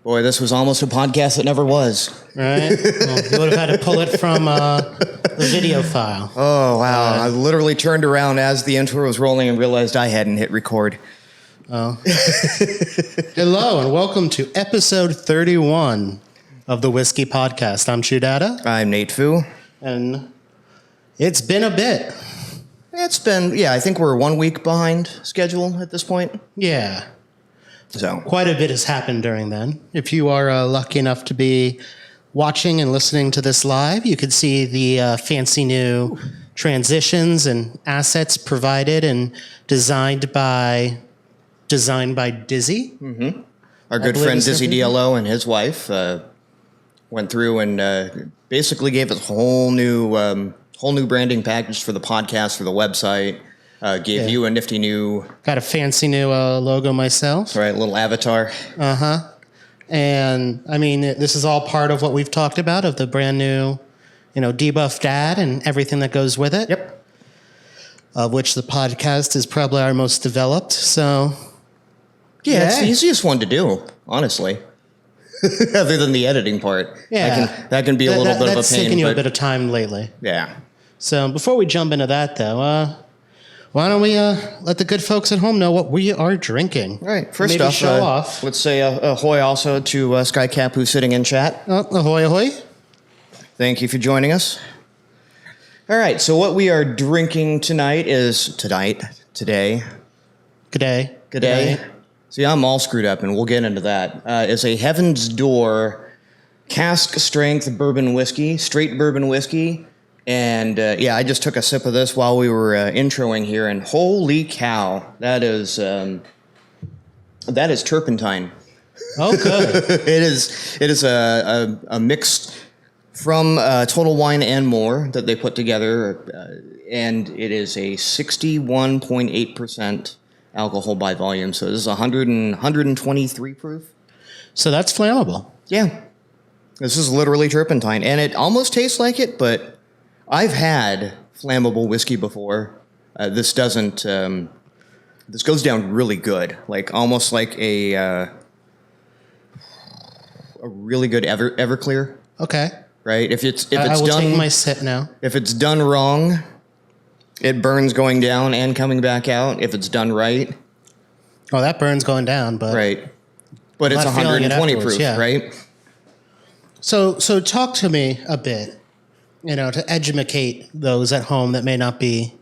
Boy, this was almost a podcast that never was. Right? Well, you would have had to pull it from the video file. Oh, wow. I literally turned around as the intro was rolling and realized I hadn't hit record. Oh. Hello, and welcome to episode 31 of the Whiskey Podcast. I'm Chudata. I'm Nate Fu. And it's been a bit. It's been, I think we're 1 week behind schedule at this point. Yeah. So quite a bit has happened during then. If you are lucky enough to be watching and listening to this live, you can see the fancy new transitions and assets provided and designed by Dizzy. Mm-hmm. Our good friend Dizzy DLO and his wife went through and basically gave us a whole new branding package for the podcast, for the website. Gave you a nifty new... Got a fancy new logo myself. Right, little avatar. Uh-huh. And, I mean, this is all part of what we've talked about, of the brand new, Debuffed Dad and everything that goes with it. Yep. Of which the podcast is probably our most developed, so... Yeah, it's the easiest one to do, honestly. Other than the editing part. Yeah. That can be a little bit of a pain. That's taken you a bit of time lately. Yeah. So, before we jump into that, though... why don't we let the good folks at home know what we are drinking? All right. First Maybe off, show off. Let's say ahoy also to Skycap, who's sitting in chat. Ahoy, ahoy. Thank you for joining us. All right. So what we are drinking tonight is... Today. G'day. See, I'm all screwed up, and we'll get into that. It's a Heaven's Door cask strength bourbon whiskey, straight bourbon whiskey. And, I just took a sip of this while we were introing here, and holy cow, that is turpentine. Oh, good. It is a mix from Total Wine and More that they put together, and it is a 61.8% alcohol by volume, so this is 123 proof. So that's flammable. Yeah. This is literally turpentine, and it almost tastes like it, but... I've had flammable whiskey before. This doesn't. This goes down really good, like almost like a really good Everclear. Okay. Right. If it's I will done, take my sip now. If it's done wrong, it burns going down and coming back out. If it's done right. Oh, that burns going down, but right. But it's 120 proof, yeah. Right? So talk to me a bit. To educate those at home that may not be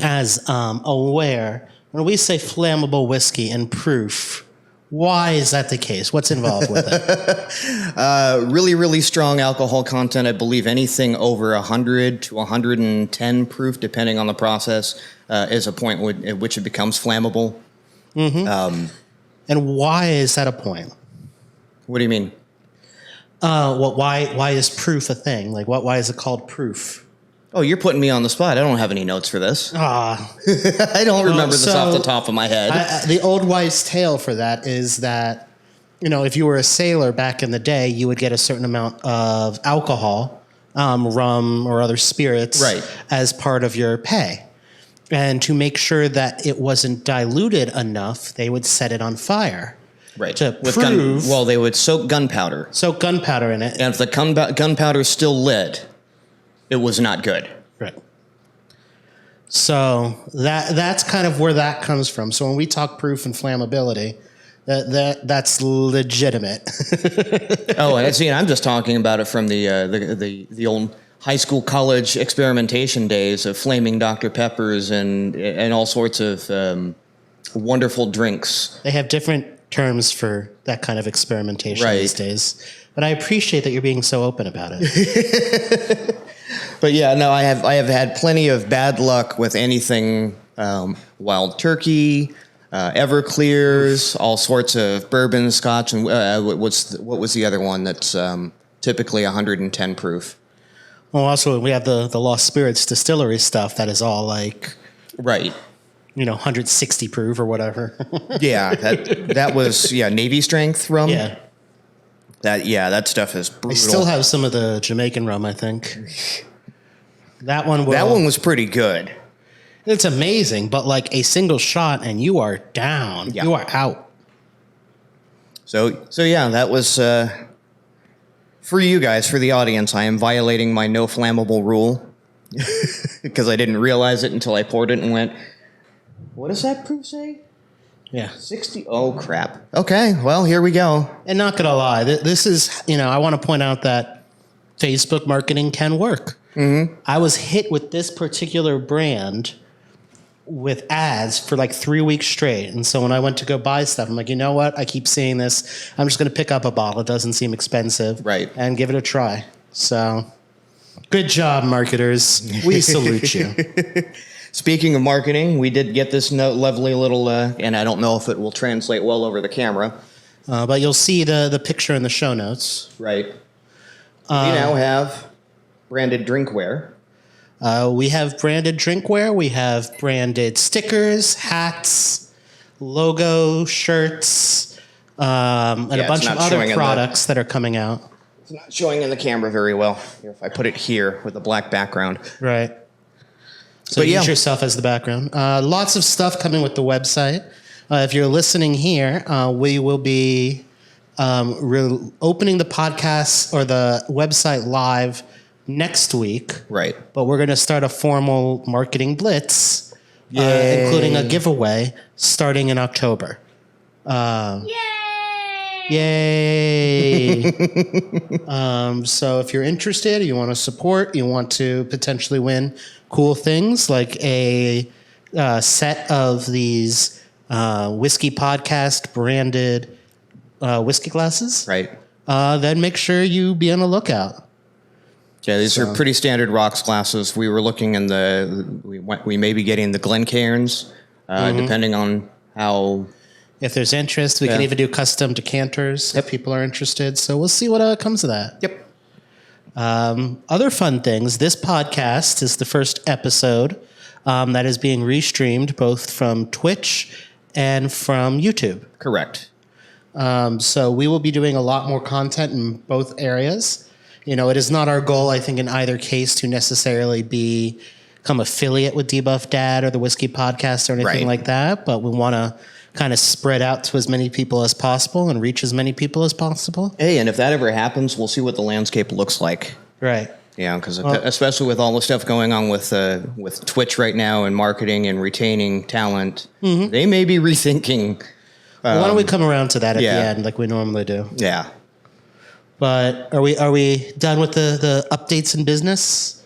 as aware. When we say flammable whiskey and proof, why is that the case? What's involved with it? Really, really strong alcohol content. I believe anything over 100 to 110 proof, depending on the process, is a point at which it becomes flammable. Mm-hmm. And why is that a point? What do you mean? Why is proof a thing? Like, why is it called proof? Oh, you're putting me on the spot. I don't have any notes for this. I don't remember this off the top of my head. The old wives' tale for that is that, if you were a sailor back in the day, you would get a certain amount of alcohol, rum or other spirits, as part of your pay. And to make sure that it wasn't diluted enough, they would set it on fire. Right. To prove... they would soak gunpowder. Soak gunpowder in it. And if the gunpowder still lit, it was not good. Right. So that's kind of where that comes from. So when we talk proof and flammability, that's legitimate. Oh, and I'm just talking about it from the old high school, college experimentation days of flaming Dr. Peppers and all sorts of wonderful drinks. They have different terms for that kind of experimentation these days. But I appreciate that you're being so open about it. But yeah, no, I have had plenty of bad luck with anything wild turkey, Everclears, all sorts of bourbon, scotch, and what was the other one that's typically 110 proof? Well, also we have the Lost Spirits distillery stuff that is all like 160 proof or whatever. Yeah, that was Navy strength rum. Yeah. That stuff is brutal. I still have some of the Jamaican rum, I think. That one was pretty good. It's amazing, but like a single shot and you are down. Yeah. You are out. So yeah, that was for you guys, for the audience. I am violating my no flammable rule because I didn't realize it until I poured it and went, what does that proof say? Yeah. 60. Oh, crap. Okay, well, here we go. And not going to lie, this is, I want to point out that Facebook marketing can work. Mm-hmm. I was hit with this particular brand with ads for like 3 weeks straight. And so when I went to go buy stuff, I'm like, you know what? I keep seeing this. I'm just going to pick up a bottle. It doesn't seem expensive. Right. And give it a try. So good job, marketers. We salute you. Speaking of marketing, we did get this lovely little, and I don't know if it will translate well over the camera. But you'll see the picture in the show notes. Right. We now have branded drinkware. We have branded drinkware. We have branded stickers, hats, logo, shirts, and a bunch of other products that are coming out. It's not showing in the camera very well. Here, if I put it here with a black background. Right. So use yourself as the background. Lots of stuff coming with the website. If you're listening here, we will be opening the podcast or the website live next week. Right. But we're going to start a formal marketing blitz, including a giveaway starting in October. Yay! So if you're interested, you want to support, you want to potentially win cool things like a set of these Whiskey Podcast branded whiskey glasses, right? Then make sure you be on the lookout. Yeah, these are pretty standard rocks glasses. We were looking in we may be getting the Glencairns, depending on how. If there's interest, we can even do custom decanters if people are interested. So we'll see what comes of that. Yep. Other fun things. This podcast is the first episode that is being restreamed both from Twitch and from YouTube. Correct. So we will be doing a lot more content in both areas. It is not our goal, I think, in either case to necessarily become affiliate with Debuffed Dad or the Whiskey Podcast or anything like that. But we want to kind of spread out to as many people as possible and reach as many people as possible. Hey, and if that ever happens, we'll see what the landscape looks like. Right. Yeah, because especially with all the stuff going on with Twitch right now and marketing and retaining talent, they may be rethinking. Why don't we come around to that at the end like we normally do? Yeah. But are we done with the updates in business?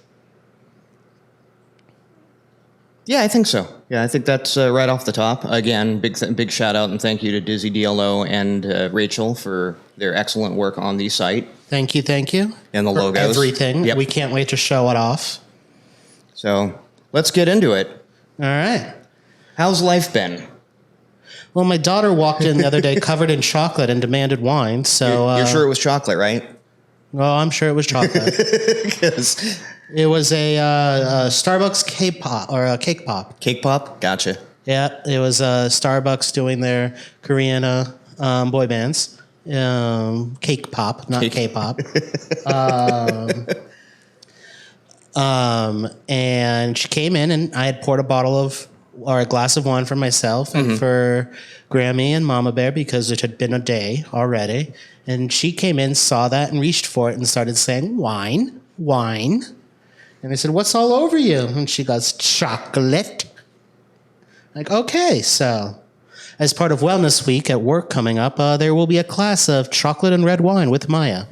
Yeah, I think so. Yeah, I think that's right off the top. Again, big shout out and thank you to Dizzy DLO and Rachel for their excellent work on the site. Thank you. And the for logos. Everything. Yep. We can't wait to show it off. So let's get into it. All right. How's life been? Well, my daughter walked in the other day covered in chocolate and demanded wine. So you're sure it was chocolate, right? Oh, I'm sure it was chocolate. It was a Starbucks cake pop or a cake pop. Cake pop? Gotcha. Yeah, it was Starbucks doing their Korean boy bands. Cake pop, not K-pop. And she came in and I had poured a glass of wine for myself and for Grammy and Mama Bear because it had been a day already. And she came in, saw that, and reached for it and started saying, wine, wine. And I said, what's all over you? And she goes, chocolate. Like, okay, so as part of Wellness Week at work coming up, there will be a class of chocolate and red wine with Maya.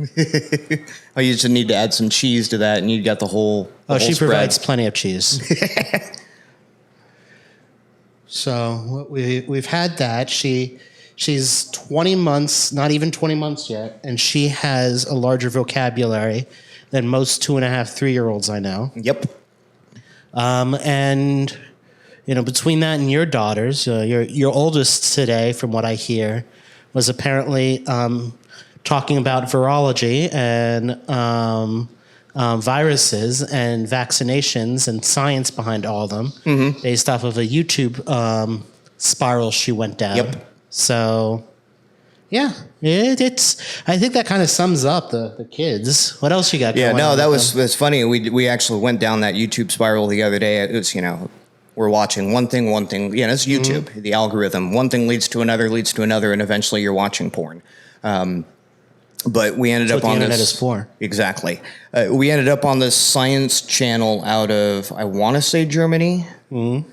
Oh, you just need to add some cheese to that, and you got the whole she spread. Provides plenty of cheese. So we've had that. She She's 20 months, not even 20 months yet, and she has a larger vocabulary than most 2.5, 3-year-olds I know. Yep. And between that and your daughters, your oldest today, from what I hear, was apparently talking about virology and viruses and vaccinations and science behind all of them, based off of a YouTube spiral she went down. Yep. So, yeah, I think that kind of sums up the kids. What else you got? Yeah, going no, on that with them? was funny. We actually went down that YouTube spiral the other day. It was, we're watching one thing. It's YouTube, the algorithm. One thing leads to another, and eventually you're watching porn. But we ended up on the internet this. is for. Exactly. We ended up on this science channel out of, I want to say, Germany. And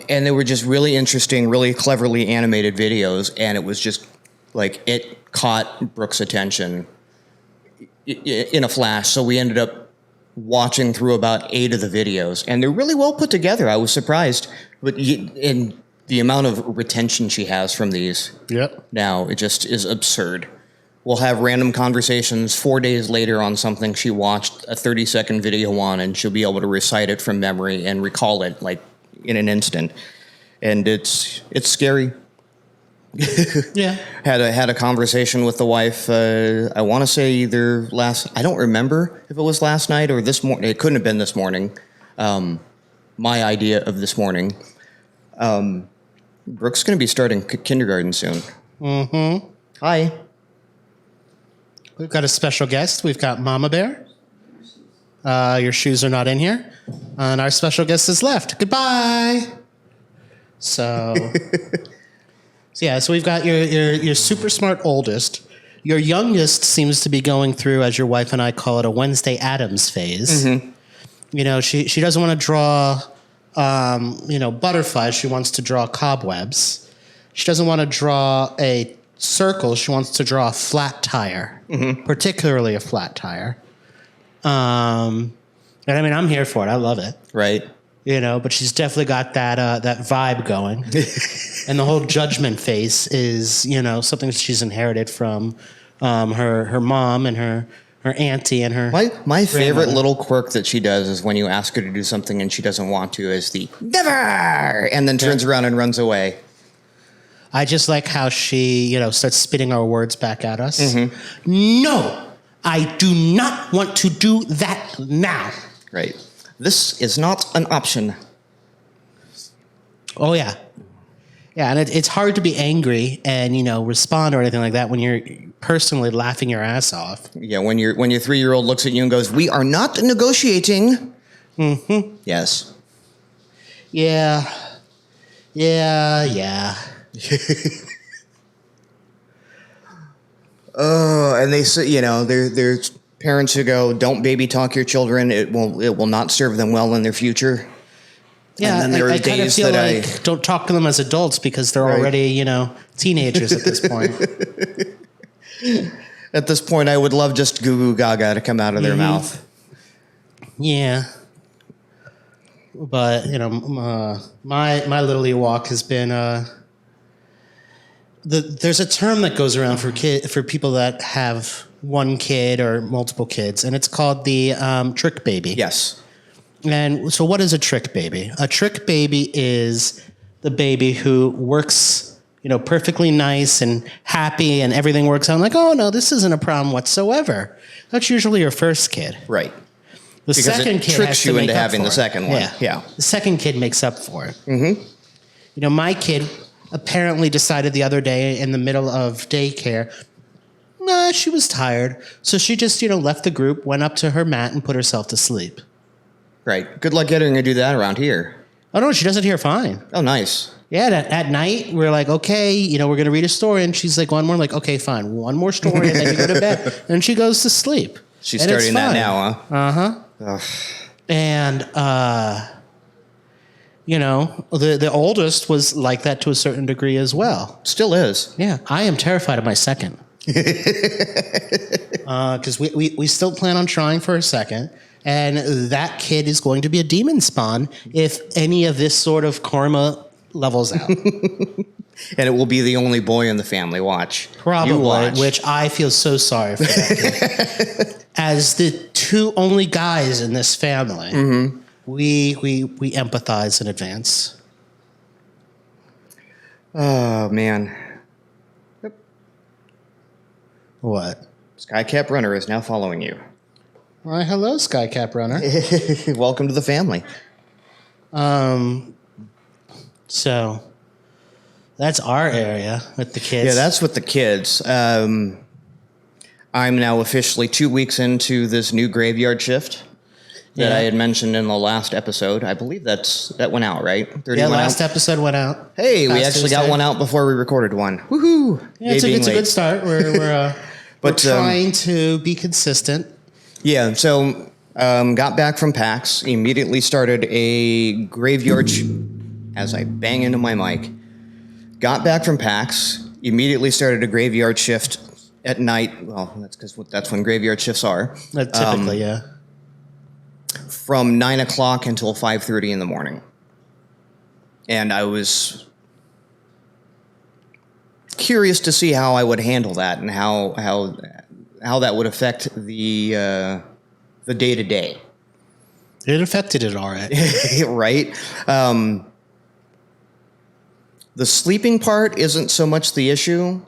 they were just really interesting, really cleverly animated videos. And it was just like, it caught Brooke's attention in a flash. So we ended up watching through about 8 of the videos. And they're really well put together. I was surprised. But in the amount of retention she has from these now, it just is absurd. We'll have random conversations 4 days later on something she watched a 30-second video on, and she'll be able to recite it from memory and recall it like in an instant. And it's scary. Yeah. Had a conversation with the wife. I want to say either I don't remember if it was last night or this morning. It couldn't have been this morning. My idea of this morning. Brooke's going to be starting kindergarten soon. Mm-hmm. Hi. We've got a special guest. We've got Mama Bear. Your shoes are not in here. And our special guest has left. Goodbye. So we've got your super smart oldest. Your youngest seems to be going through, as your wife and I call it, a Wednesday Addams phase. Mm-hmm. She doesn't want to draw, butterflies. She wants to draw cobwebs. She doesn't want to draw a circle. She wants to draw a flat tire, particularly a flat tire. And I mean, I'm here for it. I love it. Right. But she's definitely got that vibe going. And the whole judgment face is, something that she's inherited from her mom and her auntie and her. My favorite little quirk that she does is when you ask her to do something and she doesn't want to, is the never, and then turns around and runs away. I just like how she, starts spitting our words back at us. No, I do not want to do that now. Right. This is not an option. Oh, yeah. Yeah, and it's hard to be angry and, respond or anything like that when you're personally laughing your ass off. Yeah, when your 3-year-old looks at you and goes, "We are not negotiating." Mm-hmm. Yes. Yeah. Oh, and they say, there's parents who go, "Don't baby talk your children. It will not serve them well in their future." Yeah, and then there I are kind of days feel that like don't talk to them as adults because they're already, teenagers at this point. At this point, I would love just goo goo gaga to come out of their mouth. Yeah. But, my little Ewok has been, there's a term that goes around for people that have one kid or multiple kids, and it's called the trick baby. Yes. And so what is a trick baby? A trick baby is the baby who works, perfectly nice and happy and everything works out. I'm like, oh, no, this isn't a problem whatsoever. That's usually your first kid. Right. The second kid tricks you into having the second one. Yeah. The second kid makes up for it. Mm-hmm. My kid apparently decided the other day in the middle of daycare, she was tired. So she just, left the group, went up to her mat and put herself to sleep. Right. Good luck getting her to do that around here. Oh, no, she does it here fine. Oh, nice. Yeah, at night, we're like, okay, we're going to read a story. And she's like, one more. Like, okay, fine. One more story, and then you go to bed. And she goes to sleep. She's starting that now, huh? Uh-huh. Ugh. And, the oldest was like that to a certain degree as well. Still is. Yeah. I am terrified of my second. Because we still plan on trying for a second. And that kid is going to be a demon spawn if any of this sort of karma levels out. And it will be the only boy in the family. Watch. Probably, You watch. which I feel so sorry for that kid. As the two only guys in this family, we empathize in advance. Oh, man. What? Skycap Runner is now following you. Why, hello, Skycap Runner. Welcome to the family. So that's our area with the kids. Yeah, that's with the kids. I'm now officially 2 weeks into this new graveyard shift that I had mentioned in the last episode. I believe that went out, right? 30 Yeah, went last out? episode went out. Hey, we Past actually got Tuesday. one out before we recorded one. Woohoo! Yeah, it's a good start. We're But, trying to be consistent. Yeah, so got back from PAX, immediately started a graveyard as I bang into my mic. Got back from PAX, immediately started a graveyard shift at night. Well, that's because that's when graveyard shifts are. Typically, yeah. From 9 o'clock until 5:30 in the morning. And I was curious to see how I would handle that and how that would affect the day-to-day. It affected it all right. Right? The sleeping part isn't so much the issue,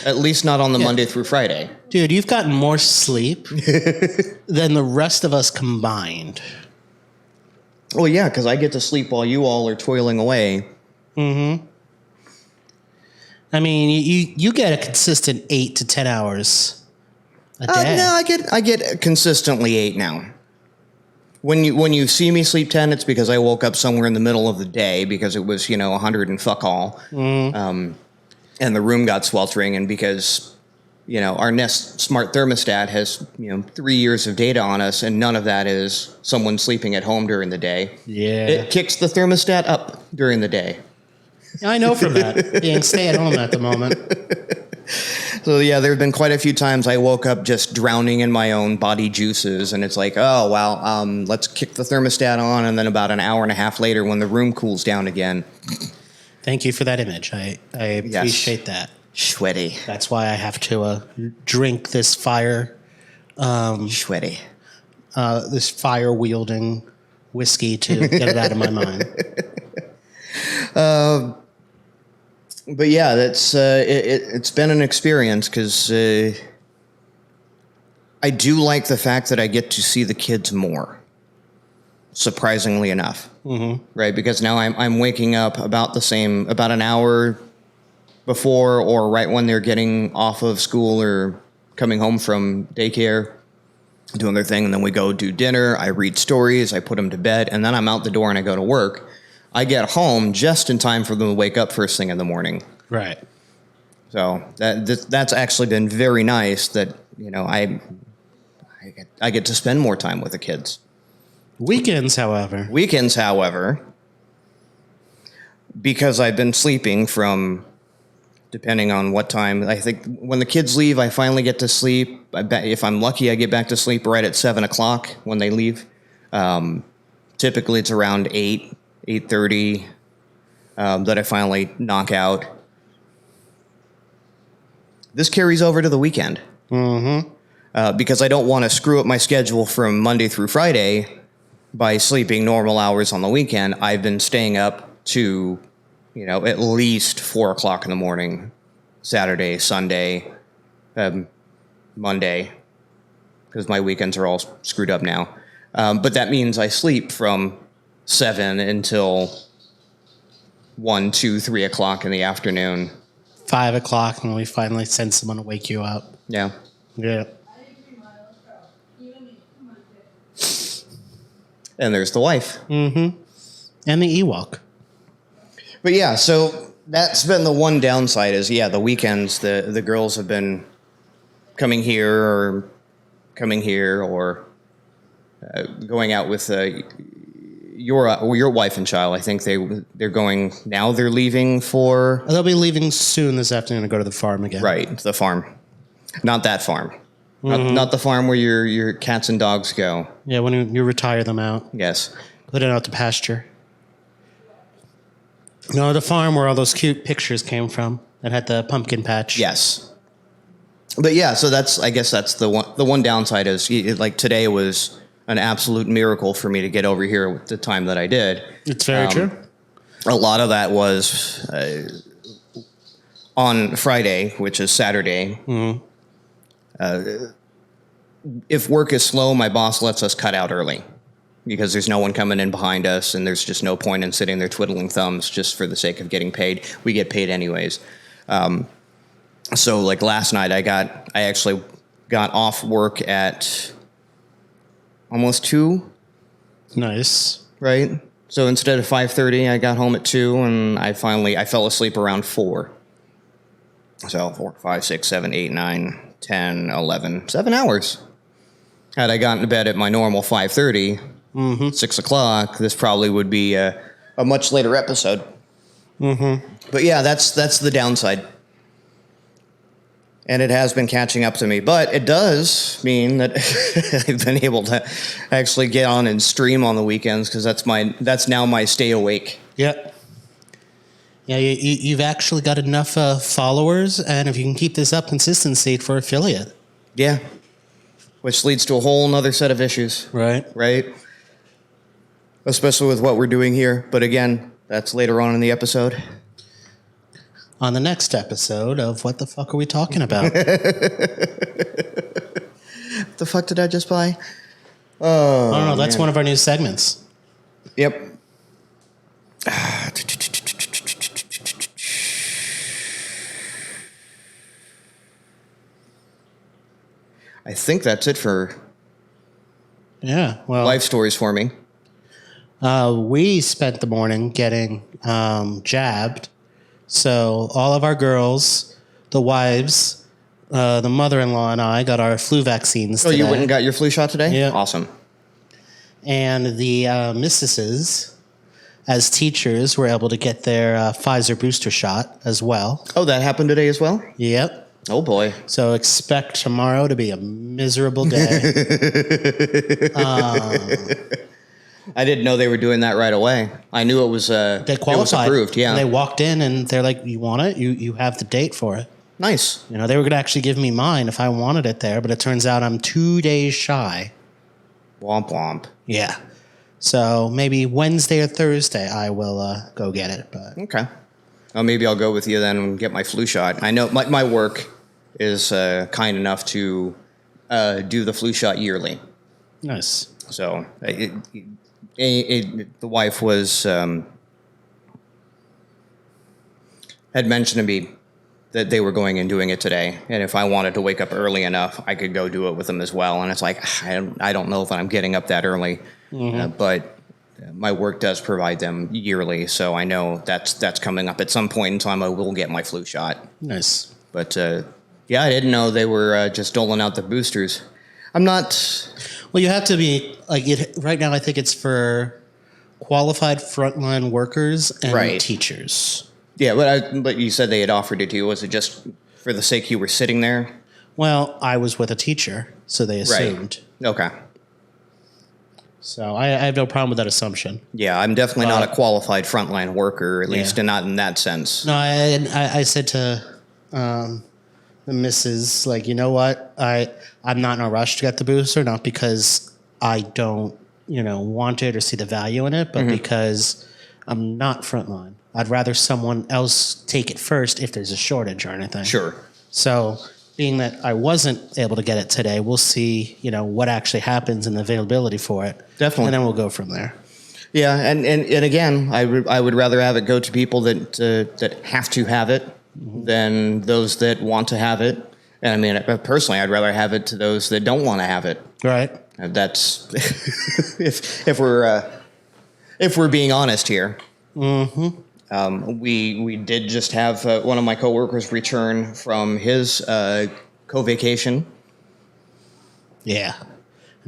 at least not on the Monday through Friday. Dude, you've gotten more sleep than the rest of us combined. Well, yeah, because I get to sleep while you all are toiling away. Mm-hmm. I mean, you get a consistent 8 to 10 hours a day. No, I get consistently 8 now. When you see me sleep 10, it's because I woke up somewhere in the middle of the day because it was 100 and fuck all, and the room got sweltering, and because our Nest Smart thermostat has 3 years of data on us, and none of that is someone sleeping at home during the day. Yeah, it kicks the thermostat up during the day. I know from that being stay at home at the moment. So yeah, there have been quite a few times I woke up just drowning in my own body juices, and it's like, oh well, let's kick the thermostat on, and then about an hour and a half later, when the room cools down again. Thank you for that image. I appreciate that. Sweaty. That's why I have to drink this fire. Sweaty. This fire wielding whiskey to get it out of my mind. But yeah, that's it's been an experience because I do like the fact that I get to see the kids more. Surprisingly enough, right? Because now I'm waking up about an hour before or right when they're getting off of school or coming home from daycare, doing their thing, and then we go do dinner. I read stories, I put them to bed, and then I'm out the door and I go to work. I get home just in time for them to wake up first thing in the morning. Right. So that's actually been very nice that, I get to spend more time with the kids. Weekends, however, because I've been sleeping from, depending on what time, I think when the kids leave, I finally get to sleep. I bet if I'm lucky, I get back to sleep right at 7 o'clock when they leave. Typically it's around 8:30 that I finally knock out. This carries over to the weekend. Because I don't want to screw up my schedule from Monday through Friday by sleeping normal hours on the weekend. I've been staying up to, at least 4 o'clock in the morning, Saturday, Sunday, Monday, because my weekends are all screwed up now. But that means I sleep from 7 until 1, 2, 3 o'clock in the afternoon. 5 o'clock when we finally send someone to wake you up. Yeah. Yeah. And there's the wife. And the Ewok. But yeah, so that's been the one downside is, the weekends, the girls have been coming here or going out with your wife and child. I think they're going now. They're leaving for. They'll be leaving soon this afternoon to go to the farm again. Right, the farm, not that farm, not the farm where your cats and dogs go. Yeah, when you retire them out. Yes, Put it out to pasture. No, the farm where all those cute pictures came from that had the pumpkin patch. Yes. But yeah, so I guess that's the one downside is like today was an absolute miracle for me to get over here with the time that I did. It's very true. A lot of that was on Friday, which is Saturday. Mm-hmm. If work is slow, my boss lets us cut out early because there's no one coming in behind us, and there's just no point in sitting there twiddling thumbs just for the sake of getting paid. We get paid anyways. So like last night, I actually got off work at almost 2. Nice. Right? So instead of 5:30, I got home at 2, and I fell asleep around 4. So 4, 5, 6, 7, 8, 9, 10, 11, 7 hours. Had I gotten to bed at my normal 5:30, 6 o'clock, this probably would be a much later episode. Mm-hmm. But yeah, that's the downside. And it has been catching up to me. But it does mean that I've been able to actually get on and stream on the weekends because that's now my stay awake. Yep. Yeah, you've actually got enough followers, and if you can keep this up, consistency for affiliate. Yeah. Which leads to a whole nother set of issues. Right. Right? Especially with what we're doing here. But again, that's later on in the episode. On the next episode of What the Fuck Are We Talking About? What the fuck did I just buy? Oh, I don't know. That's one of our new segments. Yep. I think that's it for life stories for me. We spent the morning getting jabbed. So all of our girls, the wives, the mother-in-law, and I got our flu vaccines today. You went and got your flu shot today? Yeah. Awesome. And the mistresses, as teachers, were able to get their Pfizer booster shot as well. Oh, that happened today as well? Yep. Oh, boy. So expect tomorrow to be a miserable day. I didn't know they were doing that right away. I knew it was they qualified. It was approved, yeah. And they walked in and they're like, you want it? You have the date for it. Nice. You know, they were going to actually give me mine if I wanted it there, but it turns out I'm 2 days shy. Womp womp. Yeah. So maybe Wednesday or Thursday I will go get it. But okay. Well, maybe I'll go with you then and get my flu shot. I know my work is kind enough to do the flu shot yearly. Nice. So the wife was had mentioned to me that they were going and doing it today, and if I wanted to wake up early enough, I could go do it with them as well. And it's like I don't know if I'm getting up that early, but my work does provide them yearly, so I know that's coming up at some point in time. I will get my flu shot. Nice. But yeah, I didn't know they were just doling out the boosters. I'm not. Well, you have to be like it right now. I think it's for qualified frontline workers and teachers. Yeah, but you said they had offered it to you. Was it just for the sake you were sitting there? Well, I was with a teacher, so they assumed. Right. Okay. So I have no problem with that assumption. Yeah, I'm definitely not a qualified frontline worker, at least, and not in that sense. No, I said to the missus, like, you know what? I'm not in a rush to get the booster, not because I don't, want it or see the value in it, but because I'm not frontline. I'd rather someone else take it first if there's a shortage or anything. Sure. So being that I wasn't able to get it today, we'll see, what actually happens and the availability for it. Definitely. And then we'll go from there. Yeah, and again, I would rather have it go to people that have to have it than those that want to have it. And I mean, personally, I'd rather have it to those that don't want to have it. Right. That's if we're being honest here. Mm-hmm. We did just have one of my coworkers return from his co-vacation. Yeah.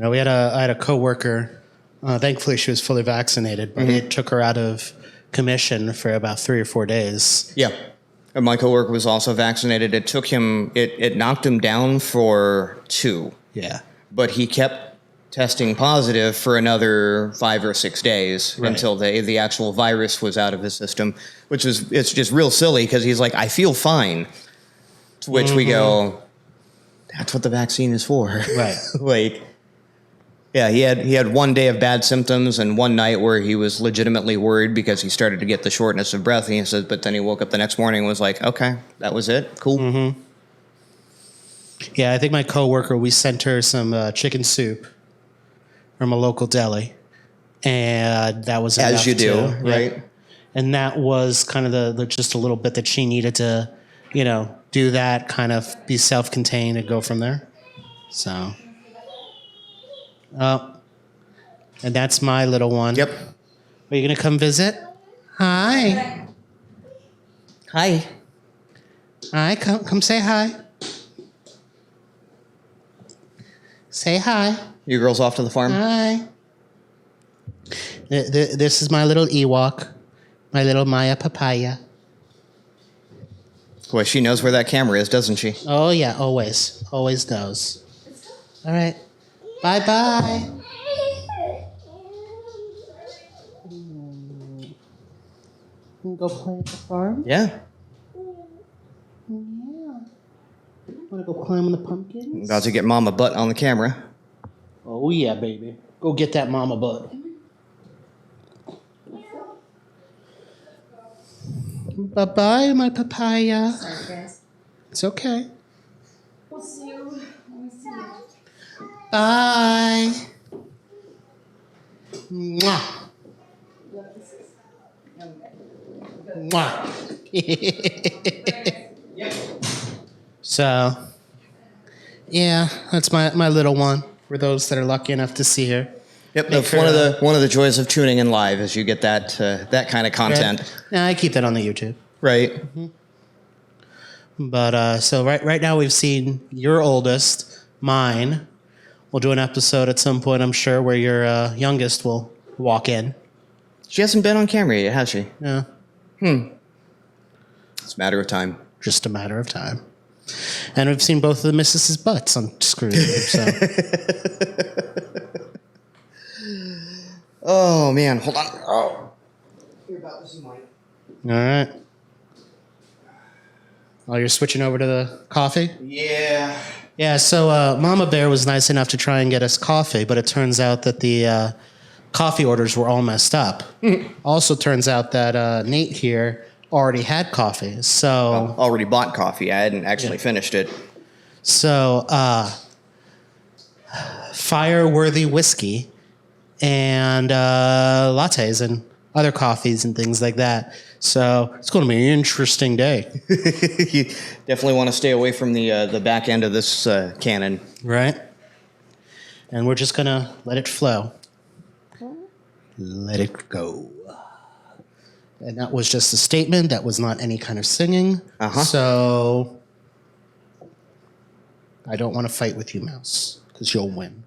I had a coworker. Thankfully, she was fully vaccinated, but it took her out of commission for about 3 or 4 days. Yeah. And my coworker was also vaccinated. It knocked him down for 2. Yeah. But he kept testing positive for another 5 or 6 days until the actual virus was out of his system, it's just real silly because he's like, I feel fine. To which we go, that's what the vaccine is for. Right. Like, yeah, he had 1 day of bad symptoms and one night where he was legitimately worried because he started to get the shortness of breath. And he said, but then he woke up the next morning and was like, okay, that was it. Cool. Mm-hmm. Yeah, I think my coworker, we sent her some chicken soup from a local deli, and that was enough As you do, too, right? Yeah. And that was kind of the just a little bit that she needed to, do that, kind of be self-contained and go from there. So, and that's my little one. Yep. Are you gonna come visit? Hi. Hi. Hi. Come say hi. Say hi. You girls off to the farm? Hi. This is my little Ewok, my little Maya papaya. Boy, she knows where that camera is, doesn't she? Oh, yeah, always. Always knows. All right. Bye-bye. Go play at the farm? Yeah. Want to go climb on the pumpkins? About to get Mama Butt on the camera. Oh, yeah, baby. Go get that mama butt. Bye-bye, my papaya. Sorry, guys. It's okay. We'll see you when we see you. Bye. Mwah. Mwah. So, yeah, that's my little one. For those that are lucky enough to see her. Yep, that's one of the joys of tuning in live is you get that kind of content. Yeah, I keep that on the YouTube. Right. Mm-hmm. But so right now we've seen your oldest, mine. We'll do an episode at some point, I'm sure, where your youngest will walk in. She hasn't been on camera yet, has she? Yeah. It's a matter of time. Just a matter of time. And we've seen both of the missus's butts on screen. So. Oh, man. Hold on. Oh. You're about to see mine. All right. Oh, you're switching over to the coffee? Yeah. Yeah, so Mama Bear was nice enough to try and get us coffee, but it turns out that the coffee orders were all messed up. Also turns out that Nate here already had coffee, so... Already bought coffee. I hadn't actually finished it. So, fire-worthy whiskey and lattes and other coffees and things like that. So it's going to be an interesting day. You definitely want to stay away from the back end of this cannon. Right? And we're just going to let it flow. Let it go. And that was just a statement. That was not any kind of singing. So I don't want to fight with you, Mouse, because you'll win.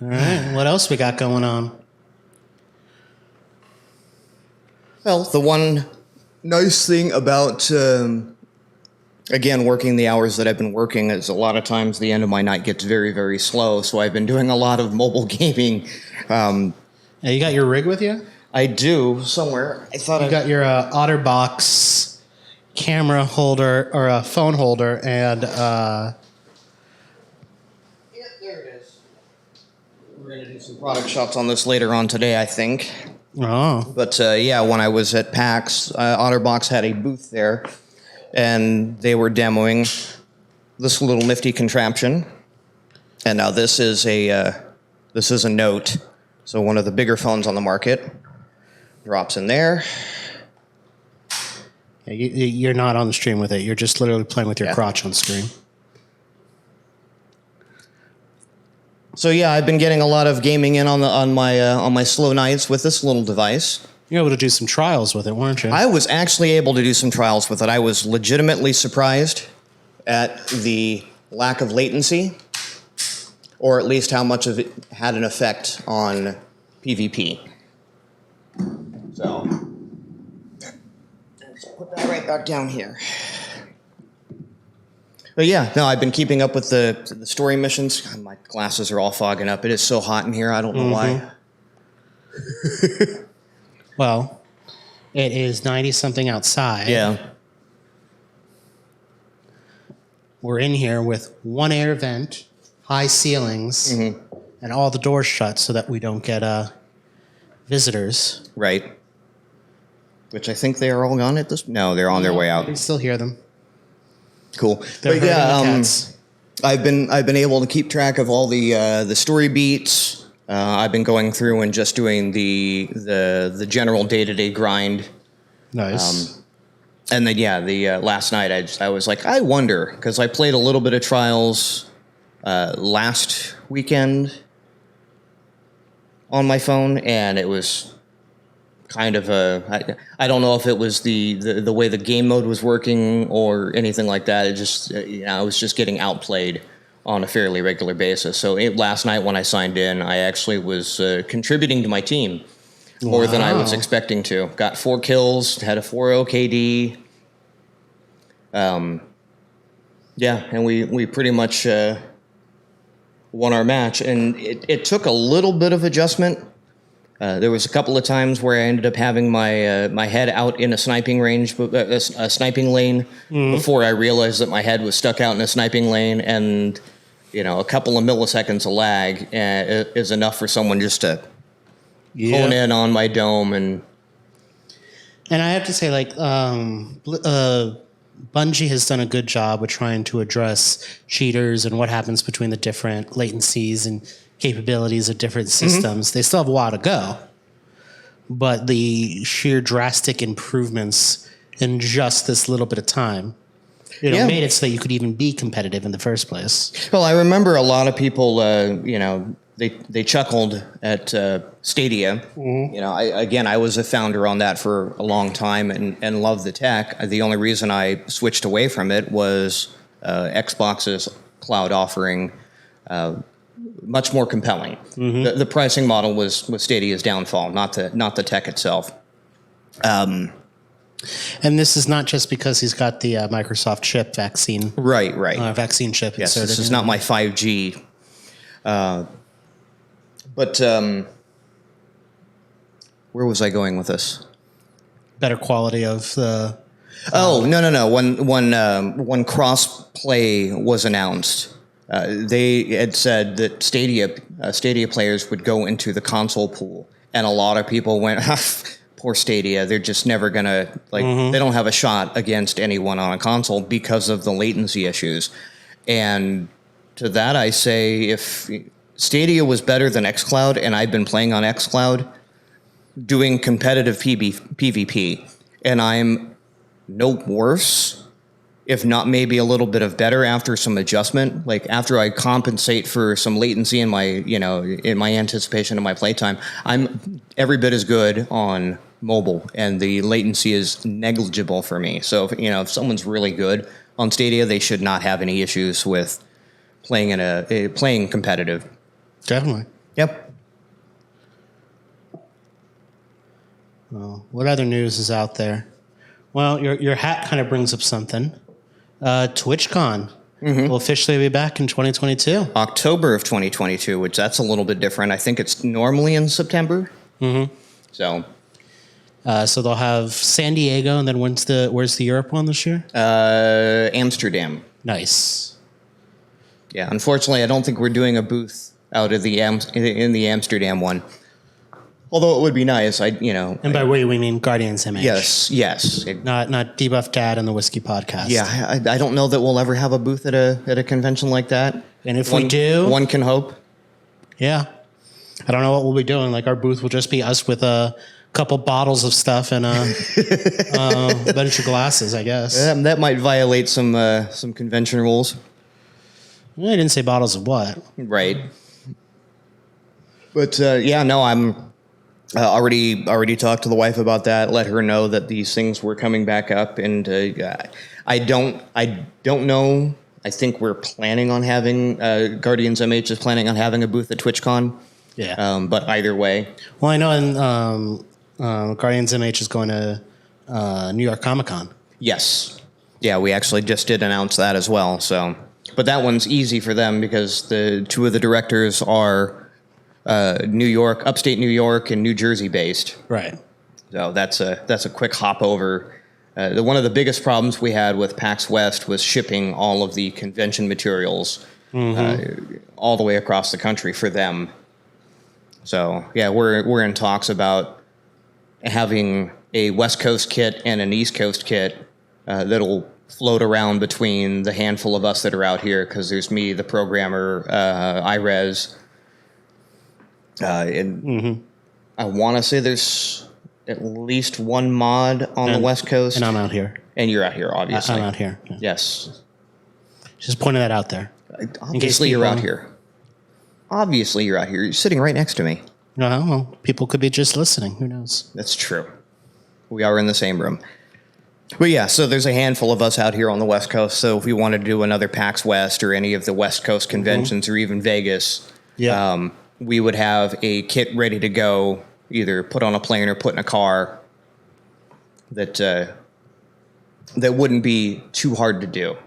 All right. What else we got going on? Well, the one nice thing about, again, working the hours that I've been working is a lot of times the end of my night gets very, very slow. So I've been doing a lot of mobile gaming. Yeah, you got your rig with you? I do, somewhere. I thought You got your OtterBox camera holder or a phone holder and... Yeah, there it is. We're going to do some product shots on this later on today, I think. Oh. But yeah, when I was at PAX, OtterBox had a booth there, and they were demoing this little nifty contraption. And now this is a Note, so one of the bigger phones on the market. Drops in there. Yeah, you're not on the stream with it. You're just literally playing with your crotch on screen. So yeah, I've been getting a lot of gaming in on my slow nights with this little device. You were able to do some trials with it, weren't you? I was actually able to do some trials with it. I was legitimately surprised at the lack of latency, or at least how much of it had an effect on PvP. So, let's put that right back down here. But yeah, no, I've been keeping up with the story missions. God, my glasses are all fogging up. It is so hot in here. I don't know why. Well, it is 90-something outside. Yeah. We're in here with one air vent, high ceilings, and all the doors shut so that we don't get visitors. Right. Which I think they are all gone at this. No, they're on their way out. You can still hear them. Cool. They're But yeah, herding the cats. I've been able to keep track of all the story beats. I've been going through and just doing the general day-to-day grind. Nice. And then the last night I was like, I wonder, because I played a little bit of Trials last weekend on my phone, and it was kind of I don't know if it was the way the game mode was working or anything like that. It just I was just getting outplayed on a fairly regular basis. So last night when I signed in, I actually was contributing to my team more than I was expecting to. Got 4 kills, had a 4-0 KD. And we pretty much won our match, and it took a little bit of adjustment. There was a couple of times where I ended up having my head out in a sniping range, a sniping lane, before I realized that my head was stuck out in a sniping lane, and a couple of milliseconds of lag is enough for someone just to hone in on my dome. And I have to say, Bungie has done a good job with trying to address cheaters and what happens between the different latencies and capabilities of different systems. They still have a while to go, but the sheer drastic improvements in just this little bit of time, made it so that you could even be competitive in the first place. Well, I remember a lot of people, they chuckled at Stadia. I was a founder on that for a long time and loved the tech. The only reason I switched away from it was Xbox's cloud offering much more compelling. The pricing model was Stadia's downfall, not the tech itself. And this is not just because he's got the Microsoft chip vaccine. Right. Vaccine chip Yes, inserted. this is not my 5G. But where was I going with this? Better quality of the... No. When cross-play was announced, they had said that Stadia players would go into the console pool, and a lot of people went, poor Stadia, they're just never going to, they don't have a shot against anyone on a console because of the latency issues. And to that I say, if Stadia was better than xCloud, and I've been playing on xCloud, doing competitive PvP, and I'm no worse, if not maybe a little bit of better after some adjustment, after I compensate for some latency in my, in my anticipation of my playtime, I'm every bit as good on mobile, and the latency is negligible for me. So if someone's really good on Stadia, they should not have any issues with playing playing competitive. Definitely. Yep. Well, what other news is out there? Well, your hat kind of brings up something. TwitchCon will officially be back in 2022. October of 2022, which that's a little bit different. I think it's normally in September. So they'll have San Diego, and then where's the Europe one this year? Amsterdam. Nice. Yeah, unfortunately, I don't think we're doing a booth out of the in the Amsterdam one. Although it would be nice, And by we mean Guardians MH. Yes. Not Debuffed Dad and the Whiskey Podcast. Yeah, I don't know that we'll ever have a booth at a convention like that. And if we do, one can hope. Yeah, I don't know what we'll be doing. Our booth will just be us with a couple bottles of stuff and a bunch of glasses, I guess. That might violate some convention rules. I didn't say bottles of what. Right. But I'm. Already talked to the wife about that. Let her know that these things were coming back up, and I don't know. I think we're planning on having Guardians MH is planning on having a booth at TwitchCon. Yeah. But either way, well, I know Guardians MH is going to New York Comic Con. Yes. Yeah, we actually just did announce that as well. So, but that one's easy for them because the two of the directors are New York, upstate New York, and New Jersey based. Right. So that's a quick hop over. One of the biggest problems we had with PAX West was shipping all of the convention materials all the way across the country for them. So yeah, we're in talks about having a West Coast kit and an East Coast kit that'll float around between the handful of us that are out here, because there's me, the programmer, iRes, and I want to say there's at least one mod on the West Coast. And I'm out here. And you're out here, obviously. I'm out here. Yeah. Yes. Just pointing that out there. Obviously, you're out here. Obviously, you're out here. You're sitting right next to me. Well, people could be just listening. Who knows? That's true. We are in the same room. But yeah, so there's a handful of us out here on the West Coast. So if we wanted to do another PAX West or any of the West Coast conventions or even Vegas, we would have a kit ready to go, either put on a plane or put in a car that wouldn't be too hard to do.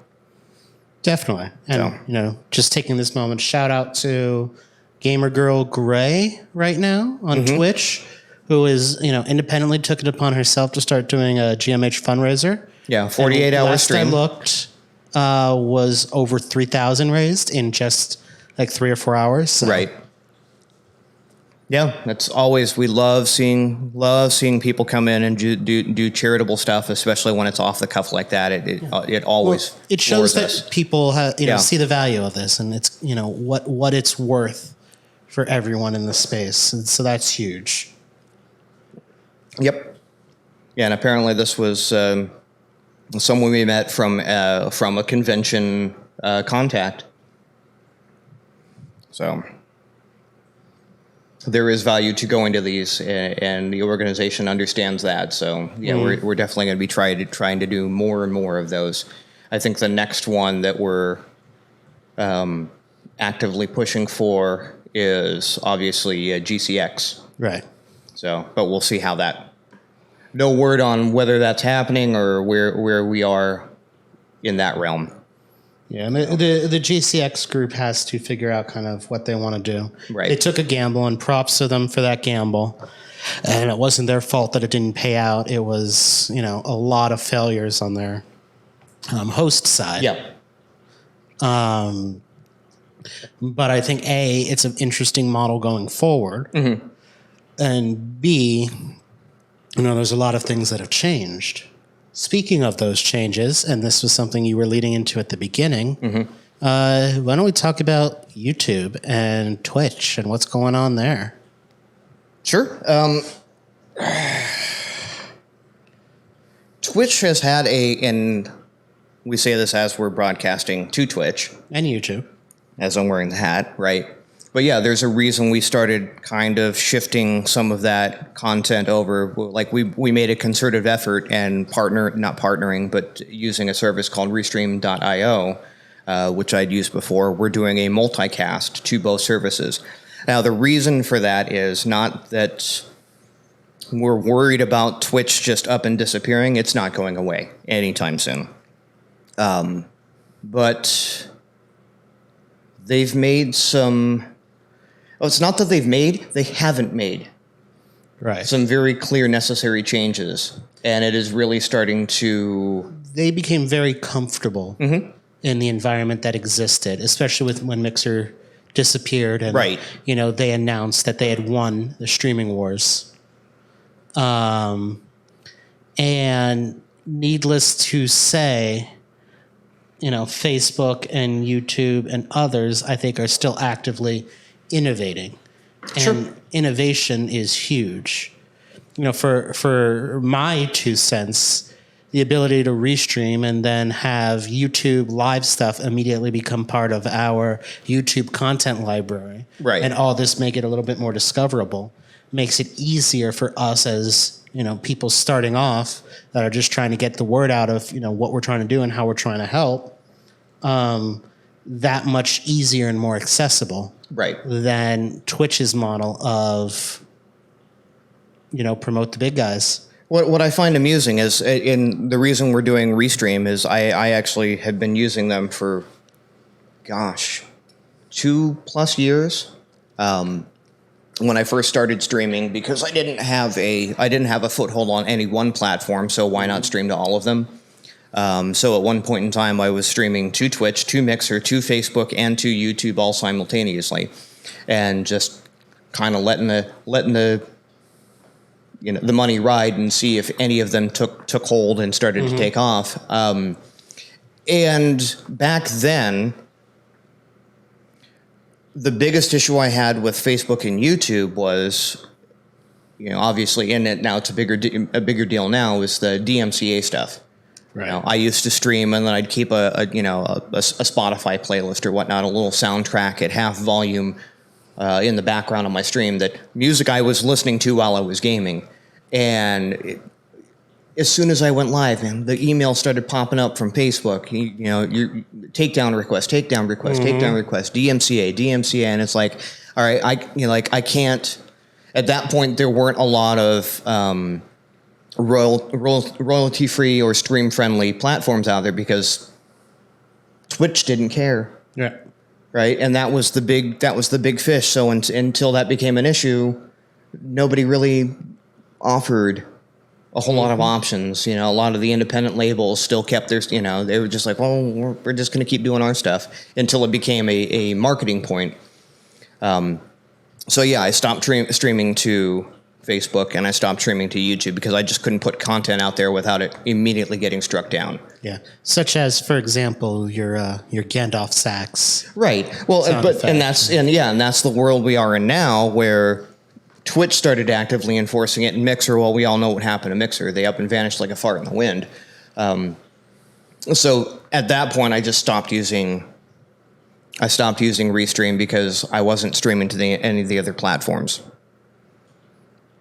Definitely. And, just taking this moment, shout out to Gamer Girl Gray right now on Twitch, who is, independently took it upon herself to start doing a GMH fundraiser. Yeah, 48-hour stream. Last I looked, was over 3,000 raised in just like 3 or 4 hours. So. Right. Yeah, that's always, we love seeing people come in and do charitable stuff, especially when it's off the cuff like that. It always it shows that us. People see the value of this, and it's what it's worth for everyone in the space, and so that's huge. Yep. Yeah, and apparently this was someone we met from a convention contact. So there is value to going to these, and the organization understands that. So yeah, we're definitely going to be trying to do more and more of those. I think the next one that we're actively pushing for is obviously GCX. Right. So, but we'll see how that. No word on whether that's happening or where we are in that realm. Yeah, and the GCX group has to figure out kind of what they want to do. Right. They took a gamble, and props to them for that gamble. And it wasn't their fault that it didn't pay out. It was, a lot of failures on their host side. Yeah. But I think A, it's an interesting model going forward, and B, there's a lot of things that have changed. Speaking of those changes, and this was something you were leading into at the beginning, why don't we talk about YouTube and Twitch and what's going on there? Sure. Twitch has had and we say this as we're broadcasting to Twitch. And YouTube. As I'm wearing the hat, right? But yeah, there's a reason we started kind of shifting some of that content over. Like we made a concerted effort and using a service called Restream.io, which I'd used before. We're doing a multicast to both services. Now, the reason for that is not that we're worried about Twitch just up and disappearing. It's not going away anytime soon. But they've made some. Oh, it's not that they haven't made some very clear necessary changes. And it is really starting to. They became very comfortable in the environment that existed, especially when Mixer disappeared and they announced that they had won the streaming wars. And needless to say, Facebook and YouTube and others, I think, are still actively innovating. And innovation is huge. For my 2 cents, the ability to restream and then have YouTube live stuff immediately become part of our YouTube content library. Right. And all this make it a little bit more discoverable. Makes it easier for us as, people starting off that are just trying to get the word out of, what we're trying to do and how we're trying to help. That much easier and more accessible. Right. Than Twitch's model of, promote the big guys. What I find amusing is, in the reason we're doing Restream is I actually have been using them for, 2+ years. When I first started streaming, because I didn't have a foothold on any one platform, so why not stream to all of them? So at one point in time, I was streaming to Twitch, to Mixer, to Facebook, and to YouTube all simultaneously, and just kind of letting the money ride and see if any of them took hold and started to take off. And back then, the biggest issue I had with Facebook and YouTube was, obviously, and now it's a bigger deal now, is the DMCA stuff. Right. I used to stream, and then I'd keep a Spotify playlist or whatnot, a little soundtrack at half volume in the background of my stream, that music I was listening to while I was gaming. And as soon as I went live, man, the email started popping up from Facebook. Your takedown request, DMCA, and it's like, all right, I can't. At that point, there weren't a lot of royalty-free or stream-friendly platforms out there because Twitch didn't care. Yeah. Right, and that was the big fish. So until that became an issue, nobody really offered a whole lot of options. A lot of the independent labels still kept their, they were just like, well, we're just going to keep doing our stuff, until it became a marketing point. So yeah, I stopped streaming to Facebook, and I stopped streaming to YouTube because I just couldn't put content out there without it immediately getting struck down. Yeah, such as, for example, your Gandalf sax. Right. Well, that's the world we are in now, where Twitch started actively enforcing it, and Mixer, well, we all know what happened to Mixer. They up and vanished like a fart in the wind. So at that point, I just stopped using Restream because I wasn't streaming to any of the other platforms.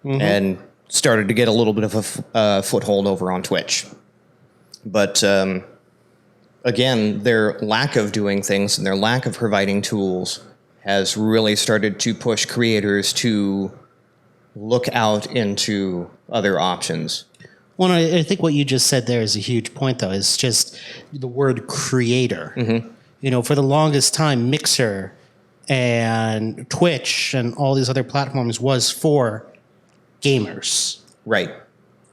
And started to get a little bit of a foothold over on Twitch. But again, their lack of doing things and their lack of providing tools has really started to push creators to look out into other options. Well, I think what you just said there is a huge point, though, is just the word creator. For the longest time, Mixer and Twitch and all these other platforms was for gamers. Right.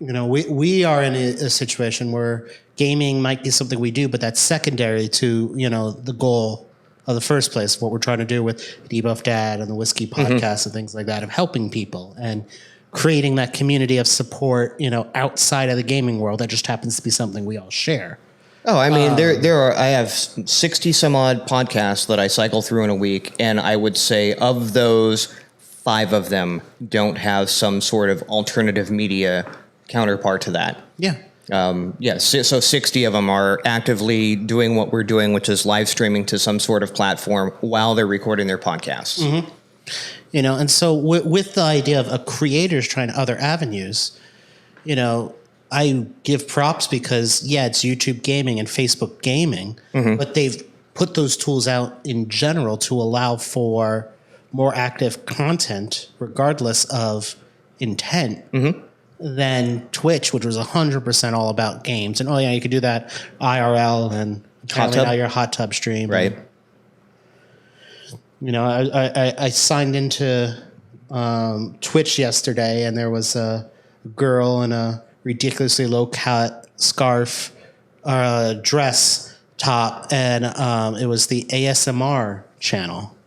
We are in a situation where gaming might be something we do, but that's secondary to, the goal of the first place, what we're trying to do with Debuffed Dad and the WHISKIEE Podcast and things like that, of helping people and creating that community of support, outside of the gaming world. That just happens to be something we all share. Oh, I mean, I have 60 some odd podcasts that I cycle through in a week, and I would say of those, 5 of them don't have some sort of alternative media counterpart to that. Yeah. So 60 of them are actively doing what we're doing, which is live streaming to some sort of platform while they're recording their podcasts. And so with the idea of creators trying other avenues, I give props because, it's YouTube gaming and Facebook gaming, but they've put those tools out in general to allow for more active content, regardless of intent, than Twitch, which was 100% all about games. And you could do that IRL and now your hot tub stream. Right. And, I signed into Twitch yesterday, and there was a girl in a ridiculously low cut scarf, dress top, and it was the ASMR channel.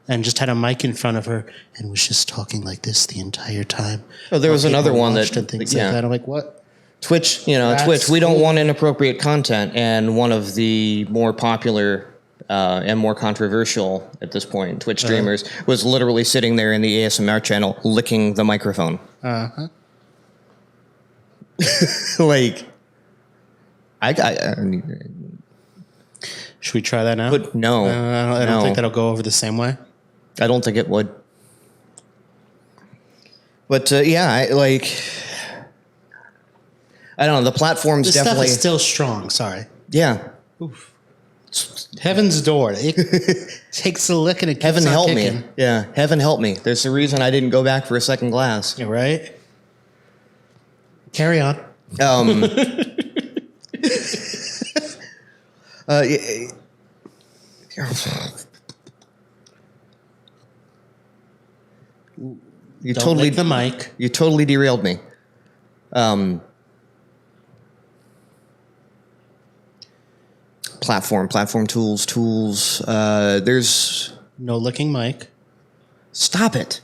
And just had a mic in front of her and was just talking like this the entire time. Oh, there was another one that, and things like that. I'm like, what? Twitch, Twitch, we don't want inappropriate content. And one of the more popular and more controversial at this point Twitch streamers was literally sitting there in the ASMR channel licking the microphone. Like, should we try that now? No. I don't think that'll go over the same way. I don't think it would. But I don't know. The platform's this definitely stuff is still strong. Sorry. Yeah. Oof. Heaven's door. It takes a lick and it keeps Heaven on help kicking. me. Yeah. Heaven help me. There's a reason I didn't go back for a second glass. Yeah, right. Carry on. You Don't totally lick the mic. You totally derailed me. Platform tools. There's No licking mic. stop it.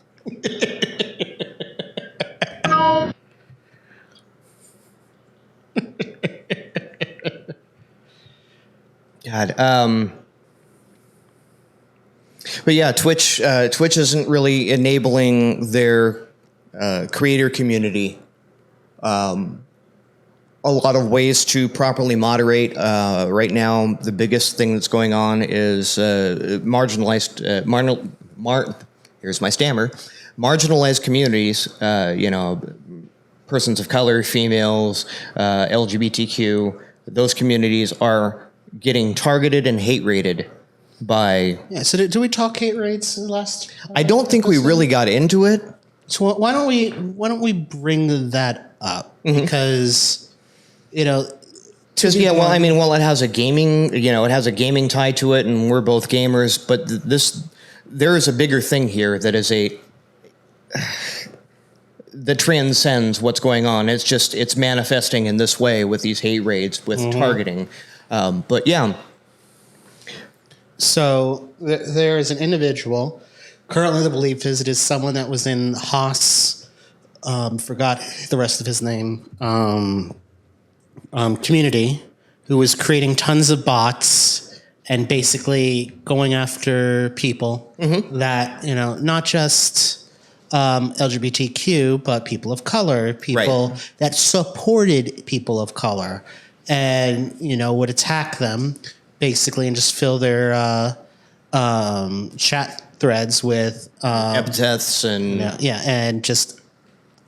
God. But yeah, Twitch isn't really enabling their creator community a lot of ways to properly moderate. Right now, the biggest thing that's going on is marginalized. Here's my stammer. Marginalized communities. Persons of color, females, LGBTQ. Those communities are getting targeted and hate rated by. Yeah. So do we talk hate rates last? I don't think we really got into it. So why don't we bring that up? Mm-hmm. Because it has a gaming, it has a gaming tie to it, and we're both gamers. But there is a bigger thing here that transcends what's going on. It's manifesting in this way with these hate raids, with targeting. But yeah. So there is an individual. Currently, the belief is it is someone that was in Haas. Forgot the rest of his name. Community, who was creating tons of bots and basically going after people that not just LGBTQ, but people of color, people that supported people of color, and would attack them basically and just fill their chat threads with epithets and and just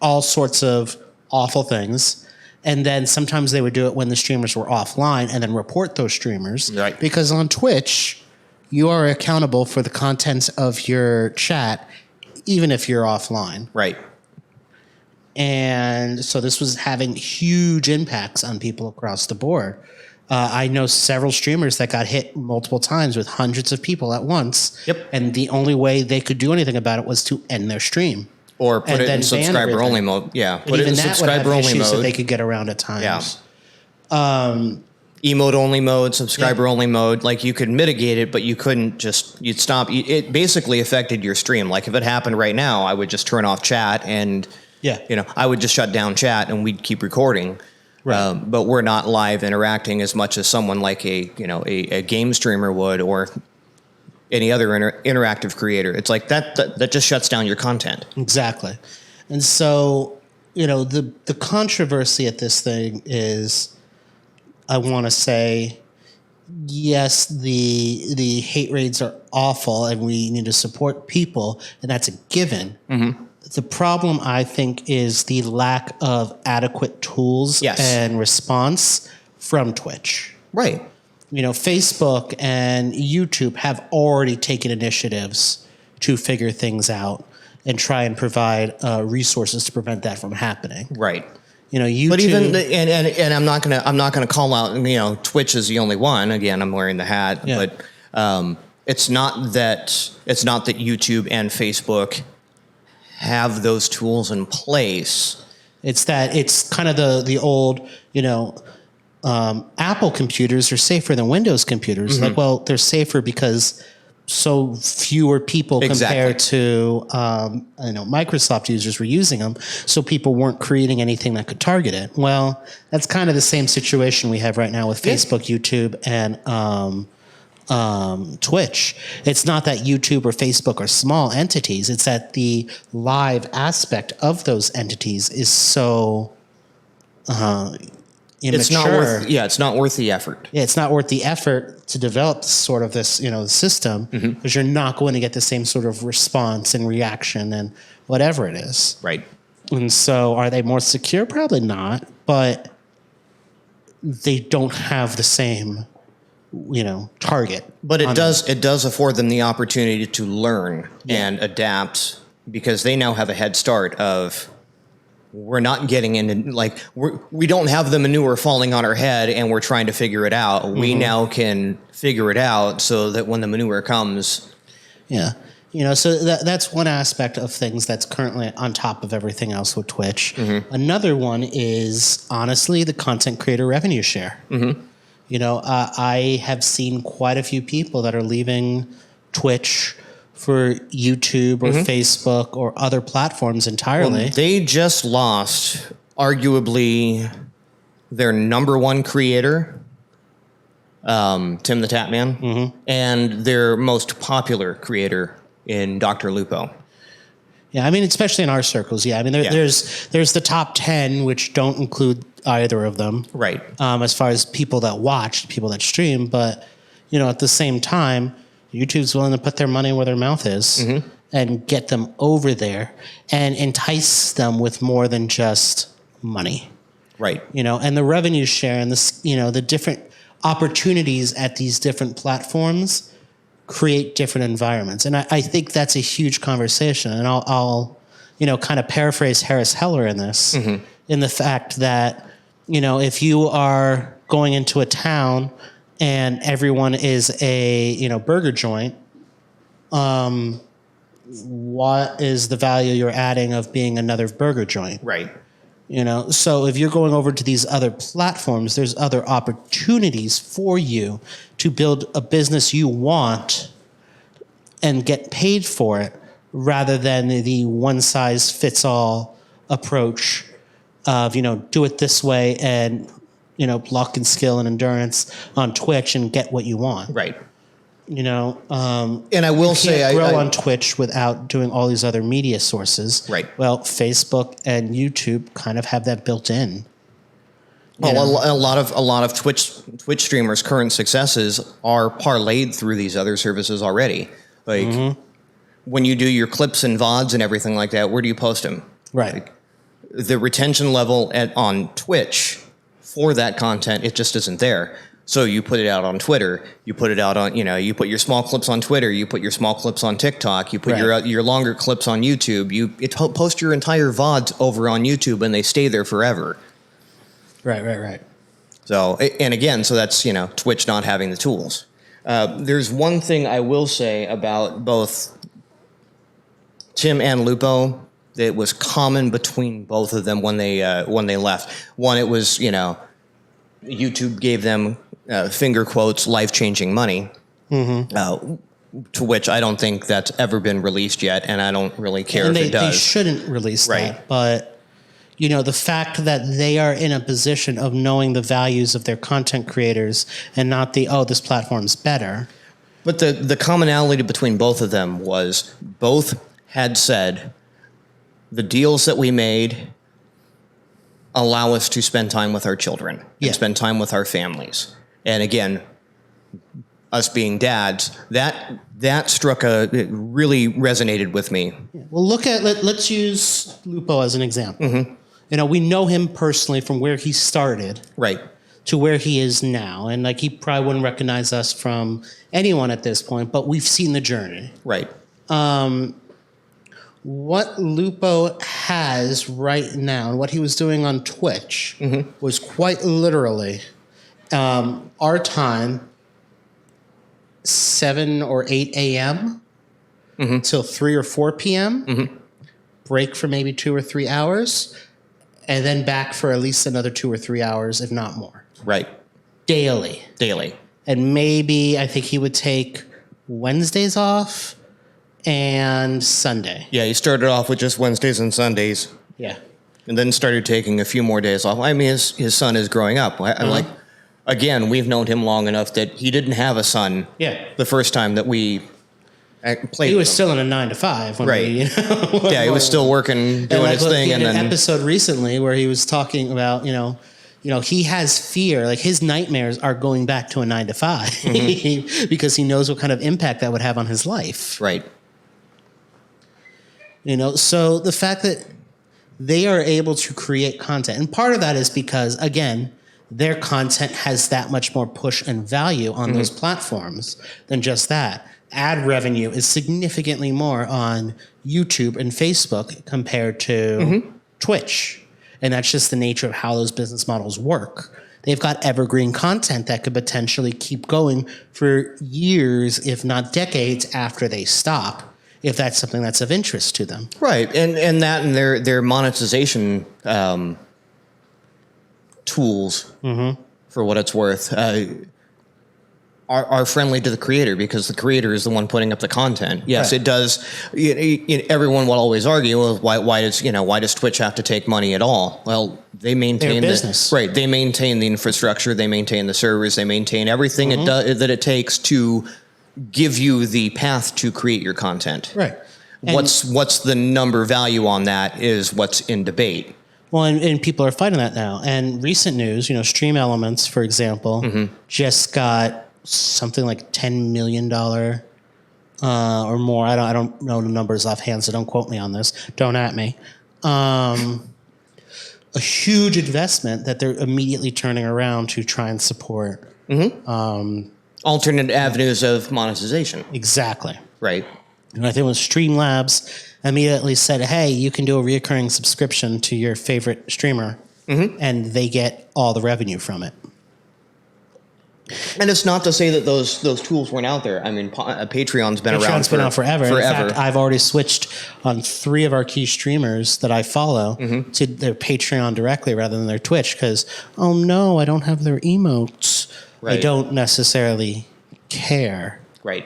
all sorts of awful things. And then sometimes they would do it when the streamers were offline and then report those streamers. Right. Because on Twitch, you are accountable for the contents of your chat, even if you're offline. Right. And so this was having huge impacts on people across the board. I know several streamers that got hit multiple times with hundreds of people at once. Yep. And the only way they could do anything about it was to end their stream. Or put it in subscriber only mode. Yeah, put it in subscriber only mode. That they could get around at times. Yeah. Emote only mode, subscriber only mode. Like you could mitigate it, but you couldn't you'd stop. It basically affected your stream. Like if it happened right now, I would just turn off chat and I would just shut down chat and we'd keep recording. Right. But we're not live interacting as much as someone like a game streamer would, or any other interactive creator. It's like that just shuts down your content. Exactly. And so, the controversy at this thing is, I want to say, yes, the hate raids are awful and we need to support people, and that's a given. Mm-hmm. The problem, I think, is the lack of adequate tools and response from Twitch. Right. Facebook and YouTube have already taken initiatives to figure things out and try and provide resources to prevent that from happening. Right. YouTube. But even and I'm not gonna call out. Twitch is the only one. Again, I'm wearing the hat. Yeah. But it's not that YouTube and Facebook have those tools in place. It's kind of the old Apple computers are safer than Windows computers. Mm-hmm. Like, well, they're safer because so fewer people compared to Microsoft users were using them, so people weren't creating anything that could target it. Well, that's kind of the same situation we have right now with Facebook, YouTube, and Twitch. It's not that YouTube or Facebook are small entities. It's that the live aspect of those entities is so immature. It's not worth the effort. Yeah, it's not worth the effort to develop sort of this, system, because you're not going to get the same sort of response and reaction and whatever it is. Right. And so are they more secure? Probably not, but they don't have the same target. But it does afford them the opportunity to learn and adapt, because they now have a head start of we're not getting into like we don't have the manure falling on our head and we're trying to figure it out. We now can figure it out so that when the manure comes. Yeah. So that's one aspect of things that's currently on top of everything else with Twitch. Another one is honestly the content creator revenue share. I have seen quite a few people that are leaving Twitch for YouTube or Facebook or other platforms entirely. Well, they just lost arguably their number one creator, Tim the Tatman, and their most popular creator in Dr. Lupo. Yeah, I mean, especially in our circles. Yeah, I mean, there's the top 10, which don't include either of them. Right. As far as people that watch, people that stream. But, at the same time, YouTube's willing to put their money where their mouth is and get them over there and entice them with more than just money. Right. And the revenue share and the different opportunities at these different platforms create different environments. And I think that's a huge conversation. And I'll kind of paraphrase Harris Heller in this, in the fact that, if you are going into a town and everyone is a, burger joint, what is the value you're adding of being another burger joint? Right. So if you're going over to these other platforms, there's other opportunities for you to build a business you want and get paid for it rather than the one-size-fits-all approach of, do it this way and, luck and skill and endurance on Twitch and get what you want. Right. And I will say, I grow on Twitch without doing all these other media sources. Right. Well, Facebook and YouTube kind of have that built in. A lot of Twitch streamers' current successes are parlayed through these other services already. Like when you do your clips and VODs and everything like that, where do you post them? Right. Like, the retention level on Twitch for that content, it just isn't there. So you put it out on Twitter, you put it out on, you put your small clips on Twitter, you put your small clips on TikTok, you put your longer clips on YouTube, you post your entire VODs over on YouTube and they stay there forever. Right. So, and again, so that's, Twitch not having the tools. There's one thing I will say about both Tim and Lupo that was common between both of them when they left. One, it was, YouTube gave them finger quotes, life-changing money, to which I don't think that's ever been released yet, and I don't really care if it does. They shouldn't release that, but the fact that they are in a position of knowing the values of their content creators and not this platform's better. But the commonality between both of them was both had said the deals that we made allow us to spend time with our children and spend time with our families. And again, us being dads, that struck it really resonated with me. Well, let's use Lupo as an example. We know him personally from where he started, right, to where he is now, and he probably wouldn't recognize us from anyone at this point, but we've seen the journey, right. What Lupo has right now, and what he was doing on Twitch, was quite literally our time, 7 or 8 a.m. Till 3 or 4 p.m., break for maybe 2 or 3 hours, and then back for at least another 2 or 3 hours, if not more. Right. Daily. And maybe I think he would take Wednesdays off and Sunday. Yeah, he started off with just Wednesdays and Sundays. Yeah. And then started taking a few more days off. I mean, his son is growing up. Again, we've known him long enough that he didn't have a son the first time that we played. He was still in a 9 to 5. When he was still working, doing his thing. And then an episode recently where he was talking about, he has fear. Like his nightmares are going back to a 9 to 5 because he knows what kind of impact that would have on his life. Right. So the fact that they are able to create content, and part of that is because, again, their content has that much more push and value on those platforms than just that. Ad revenue is significantly more on YouTube and Facebook compared to Twitch. And that's just the nature of how those business models work. They've got evergreen content that could potentially keep going for years, if not decades, after they stop, if that's something that's of interest to them. Right, and that and their monetization tools, for what it's worth, are friendly to the creator, because the creator is the one putting up the content. Yes, right. It does. Everyone will always argue, well, why does Twitch have to take money at all? Well, they maintain their business. Right. They maintain the infrastructure. They maintain the servers. They maintain everything that it takes to give you the path to create your content. Right. What's the number value on that is what's in debate. Well, and people are fighting that now. And recent news, Stream Elements, for example, just got something like $10 million or more. I don't know the numbers offhand, so don't quote me on this. Don't at me. A huge investment that they're immediately turning around to try and support. Alternate avenues of monetization. Exactly. Right. And I think when Streamlabs immediately said, hey, you can do a reoccurring subscription to your favorite streamer, and they get all the revenue from it. And it's not to say that those tools weren't out there. I mean, Patreon's been around. Patreon's been out forever. In fact, I've already switched on 3 of our key streamers that I follow to their Patreon directly rather than their Twitch, because, oh no, I don't have their emotes. Right. I don't necessarily care. Right.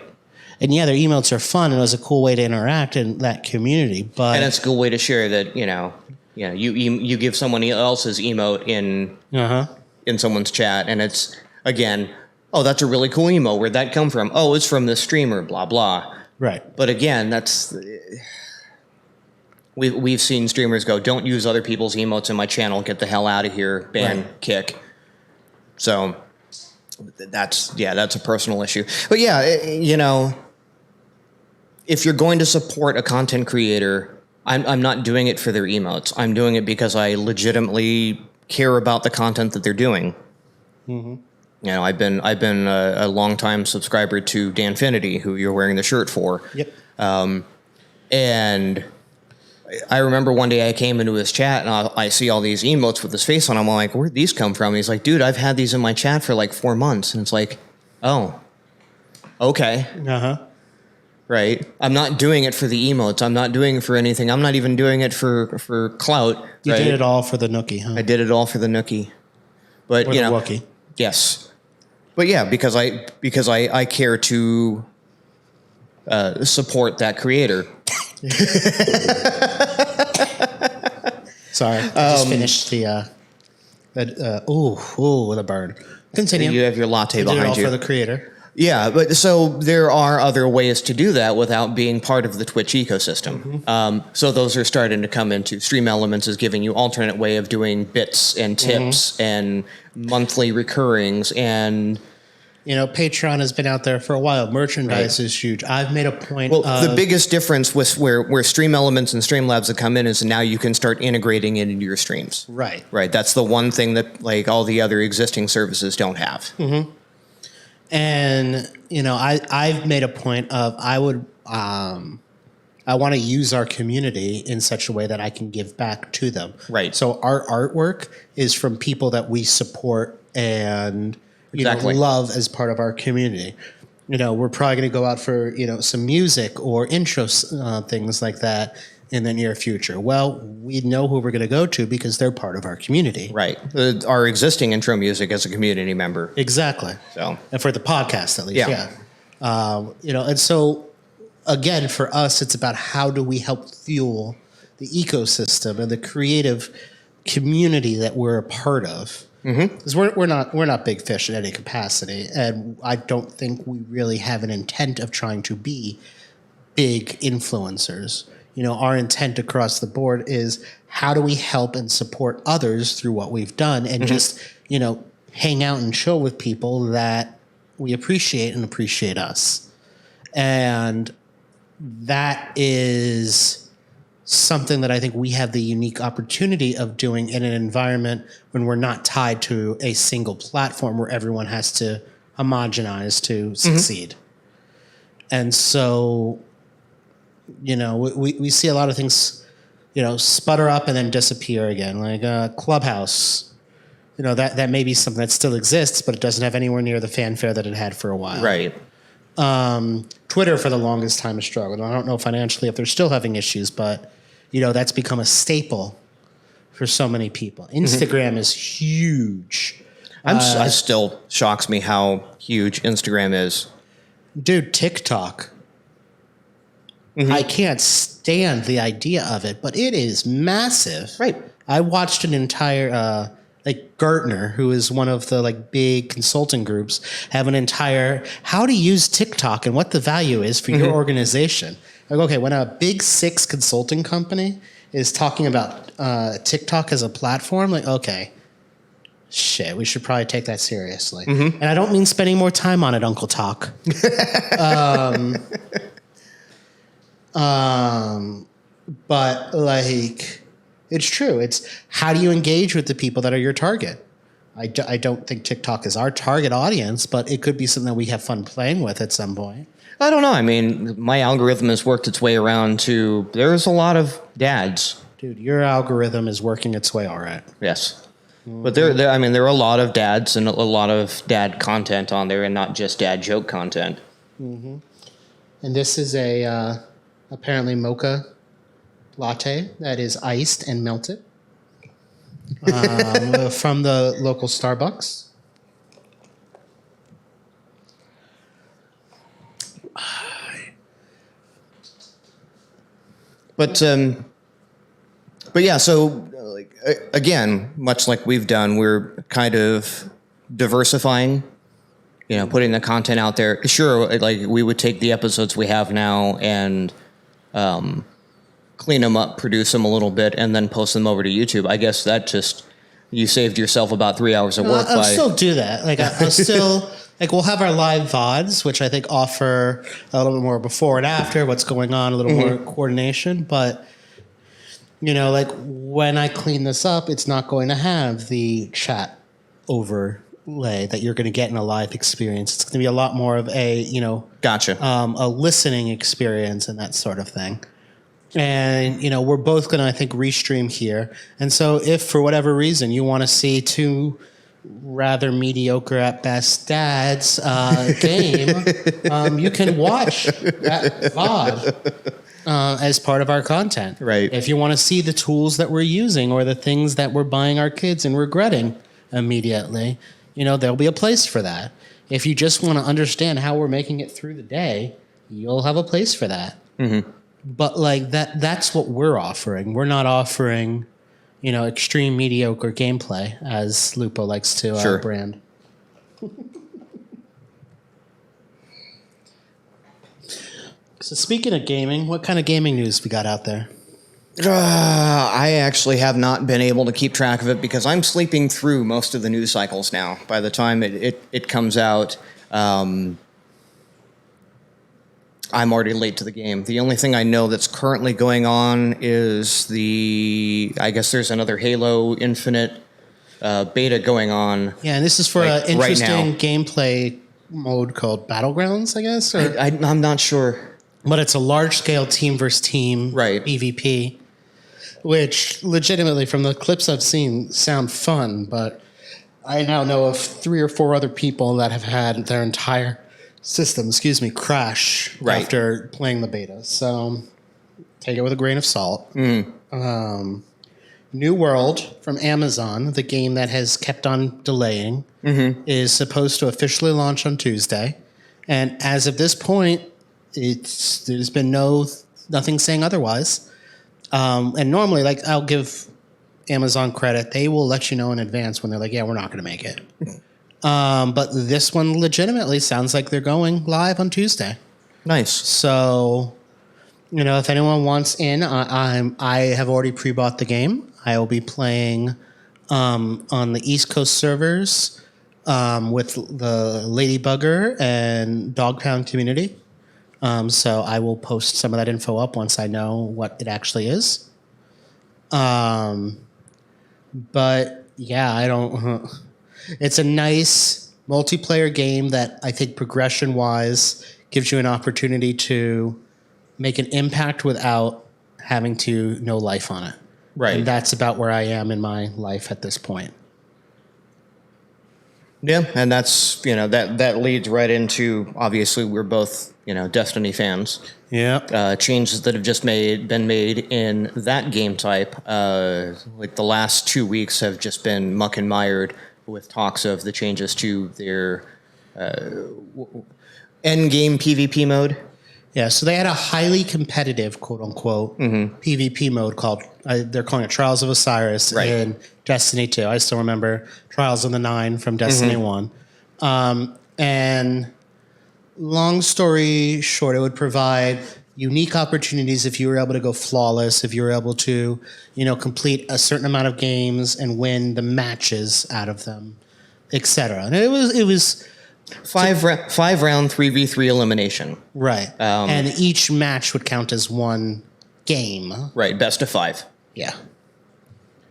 And yeah, their emotes are fun, and it was a cool way to interact in that community. But and it's a cool way to share that, you give someone else's emote in someone's chat, and it's, again, oh, that's a really cool emote. Where'd that come from? Oh, it's from this streamer, blah, blah. Right. But again, we've seen streamers go, don't use other people's emotes in my channel. Get the hell out of here. Ban, kick. So that's a personal issue. But yeah, if you're going to support a content creator, I'm not doing it for their emotes. I'm doing it because I legitimately care about the content that they're doing. I've been a longtime subscriber to Danfinity, who you're wearing the shirt for. Yep. And I remember one day I came into his chat and I see all these emotes with his face on them. I'm like, where'd these come from? And he's like, dude, I've had these in my chat for like 4 months. And it's like, oh, okay. Right. I'm not doing it for the emotes. I'm not doing it for anything. I'm not even doing it for clout. You did it all for the nookie, huh? I did it all for the nookie. But, or the Wookie. Yes. But yeah, because I care to support that creator. Sorry, I just finished the the burn. Continue. You have your latte behind you. Did it all for the creator. Yeah, but so there are other ways to do that without being part of the Twitch ecosystem. So those are starting to come into. Stream Elements is giving you alternate way of doing bits and tips and monthly recurrings, and Patreon has been out there for a while. Merchandise is huge. I've made a point. Well, the biggest difference with where Stream Elements and Streamlabs have come in is now you can start integrating it into your streams. Right. Right. That's the one thing that like all the other existing services don't have. And I've made a point of I want to use our community in such a way that I can give back to them. Right. So our artwork is from people that we support and love as part of our community. We're probably going to go out for some music or intro things like that in the near future. Well, we know who we're going to go to because they're part of our community. Right. Our existing intro music as a community member. Exactly. So, and for the podcast at least, yeah. And so again, for us, it's about how do we help fuel the ecosystem and the creative community that we're a part of. Because we're not big fish in any capacity, and I don't think we really have an intent of trying to be big influencers. Our intent across the board is how do we help and support others through what we've done, and just hang out and chill with people that we appreciate and appreciate us, and that is something that I think we have the unique opportunity of doing in an environment when we're not tied to a single platform where everyone has to homogenize to succeed. And so, we see a lot of things sputter up and then disappear again, like Clubhouse. That may be something that still exists, but it doesn't have anywhere near the fanfare that it had for a while. Right. Twitter for the longest time has struggled. I don't know financially if they're still having issues, but that's become a staple for so many people. Instagram is huge. It still shocks me how huge Instagram is. Dude, TikTok. I can't stand the idea of it, but it is massive. Right. I watched an entire, Gartner, who is one of the big consulting groups, have an entire how to use TikTok and what the value is for your organization. Okay, when a big 6 consulting company is talking about TikTok as a platform, okay, shit, we should probably take that seriously. And I don't mean spending more time on it, Uncle Talk. But it's true. It's how do you engage with the people that are your target? I don't think TikTok is our target audience, but it could be something that we have fun playing with at some point. I don't know. I mean, my algorithm has worked its way around to, there's a lot of dads. Dude, your algorithm is working its way all right. Yes. But there are a lot of dads and a lot of dad content on there and not just dad joke content. And this is a apparently mocha latte that is iced and melted from the local Starbucks. But yeah, so again, much like we've done, we're kind of diversifying, putting the content out there. Sure, we would take the episodes we have now and clean them up, produce them a little bit, and then post them over to YouTube. I guess that just, you saved yourself about 3 hours of work. I'll still do that. I'll still... we'll have our live VODs, which I think offer a little bit more before and after, what's going on, a little more coordination. But, when I clean this up, it's not going to have the chat overlay that you're going to get in a live experience. It's going to be a lot more of a, Gotcha. A listening experience and that sort of thing. And, we're both going to, I think, restream here. And so if for whatever reason you want to see 2 rather mediocre at best dads game, you can watch that VOD as part of our content. Right. If you want to see the tools that we're using or the things that we're buying our kids and regretting immediately, there'll be a place for that. If you just want to understand how we're making it through the day, you'll have a place for that. But that's what we're offering. We're not offering extreme mediocre gameplay, as Lupo likes to brand. So speaking of gaming, what kind of gaming news we got out there? I actually have not been able to keep track of it because I'm sleeping through most of the news cycles now. By the time it comes out, I'm already late to the game. The only thing I know that's currently going on is I guess there's another Halo Infinite beta going on. Yeah, and this is for an interesting right gameplay mode called Battlegrounds, I guess? I'm not sure. But it's a large-scale team versus team PvP, which legitimately, from the clips I've seen, sound fun, but I now know of 3 or 4 other people that have had their entire system, crash after playing the beta. So take it with a grain of salt. New World from Amazon, the game that has kept on delaying, is supposed to officially launch on Tuesday. And as of this point, there's been nothing saying otherwise. And normally, I'll give Amazon credit. They will let you know in advance when they're like, yeah, we're not going to make it. But this one legitimately sounds like they're going live on Tuesday. Nice. So, if anyone wants in, I have already pre-bought the game. I will be playing on the East Coast servers with the Ladybugger and Dog Pound community. So I will post some of that info up once I know what it actually is. But yeah, I don't... It's a nice multiplayer game that I think progression-wise gives you an opportunity to make an impact without having to know life on it. Right. And that's about where I am in my life at this point. Yeah, and that's, that leads right into, obviously, we're both, Destiny fans. Yeah. Changes that have just been made in that game type. Like the last 2 weeks have just been muck and mired with talks of the changes to their end game PvP mode. Yeah, so they had a highly competitive, quote unquote, PvP mode called, they're calling it Trials of Osiris in Destiny 2. I still remember Trials of the Nine from Destiny 1. And long story short, it would provide unique opportunities if you were able to go flawless, if you were able to, complete a certain amount of games and win the matches out of them, etc. And it was five round 3v3 elimination. Right. And each match would count as one game. Right, best of 5. Yeah.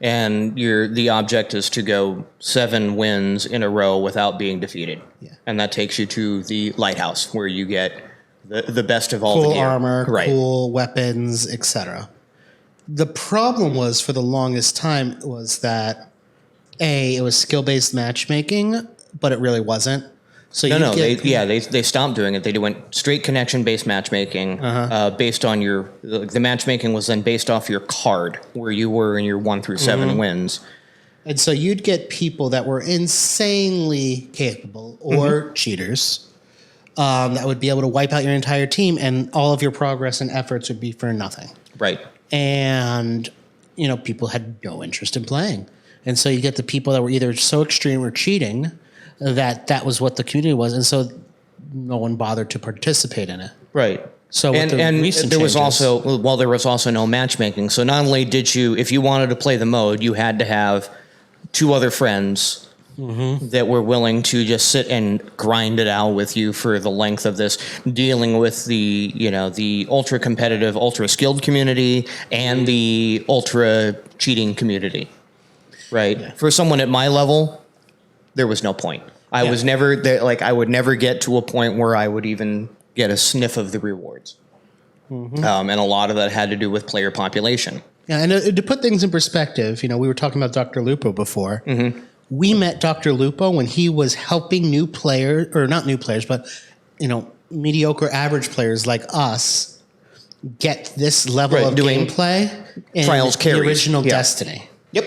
And the object is to go 7 wins in a row without being defeated. Yeah. And that takes you to the lighthouse, where you get the best of all cool the gear. Armor, right. Cool weapons, etc. The problem was, for the longest time, was that it was skill-based matchmaking, but it really wasn't. So they stopped doing it. They went straight connection-based matchmaking, based on the matchmaking was then based off your card, where you were in your 1 through 7 wins. And so you'd get people that were insanely capable or cheaters that would be able to wipe out your entire team, and all of your progress and efforts would be for nothing. Right. And, people had no interest in playing. And so you get the people that were either so extreme or cheating that was what the community was, and so no one bothered to participate in it. Right. So and there was also no matchmaking. So not only did you, if you wanted to play the mode, you had to have 2 other friends that were willing to just sit and grind it out with you for the length of this, dealing with the ultra competitive, ultra skilled community and the ultra cheating community. Right. Yeah. For someone at my level, there was no point. I was never I would never get to a point where I would even get a sniff of the rewards. And a lot of that had to do with player population. Yeah, and to put things in perspective, we were talking about Dr. Lupo before. We met Dr. Lupo when he was helping new players, or not new players, but mediocre average players like us get this level of gameplay in Trials the original Destiny. Yep.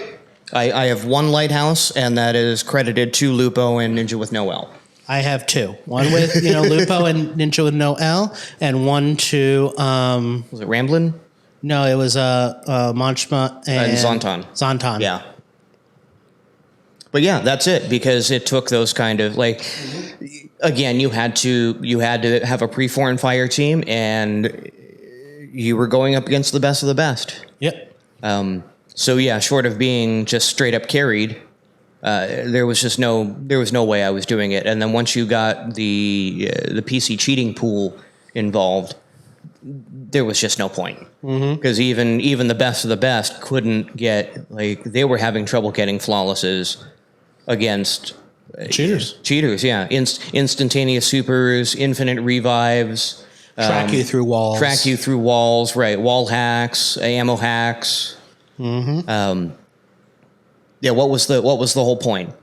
I have 1 lighthouse, and that is credited to Lupo and Ninja with no L. I have 2. One with Lupo and Ninja with no L, and one to was it Ramblin'? No, it was Manchma and Zontan. Zontan. Yeah. But yeah, that's it, because it took those kind of again, you had to have a pre-foreign fire team, and you were going up against the best of the best. Yep. So yeah, short of being just straight up carried, there was no way I was doing it. And then once you got the PC cheating pool involved, there was just no point, because even the best of the best couldn't get, they were having trouble getting flawlesses against cheaters. Yeah, instantaneous supers, infinite revives, track you through walls, right? Wall hacks, ammo hacks. What was the whole point?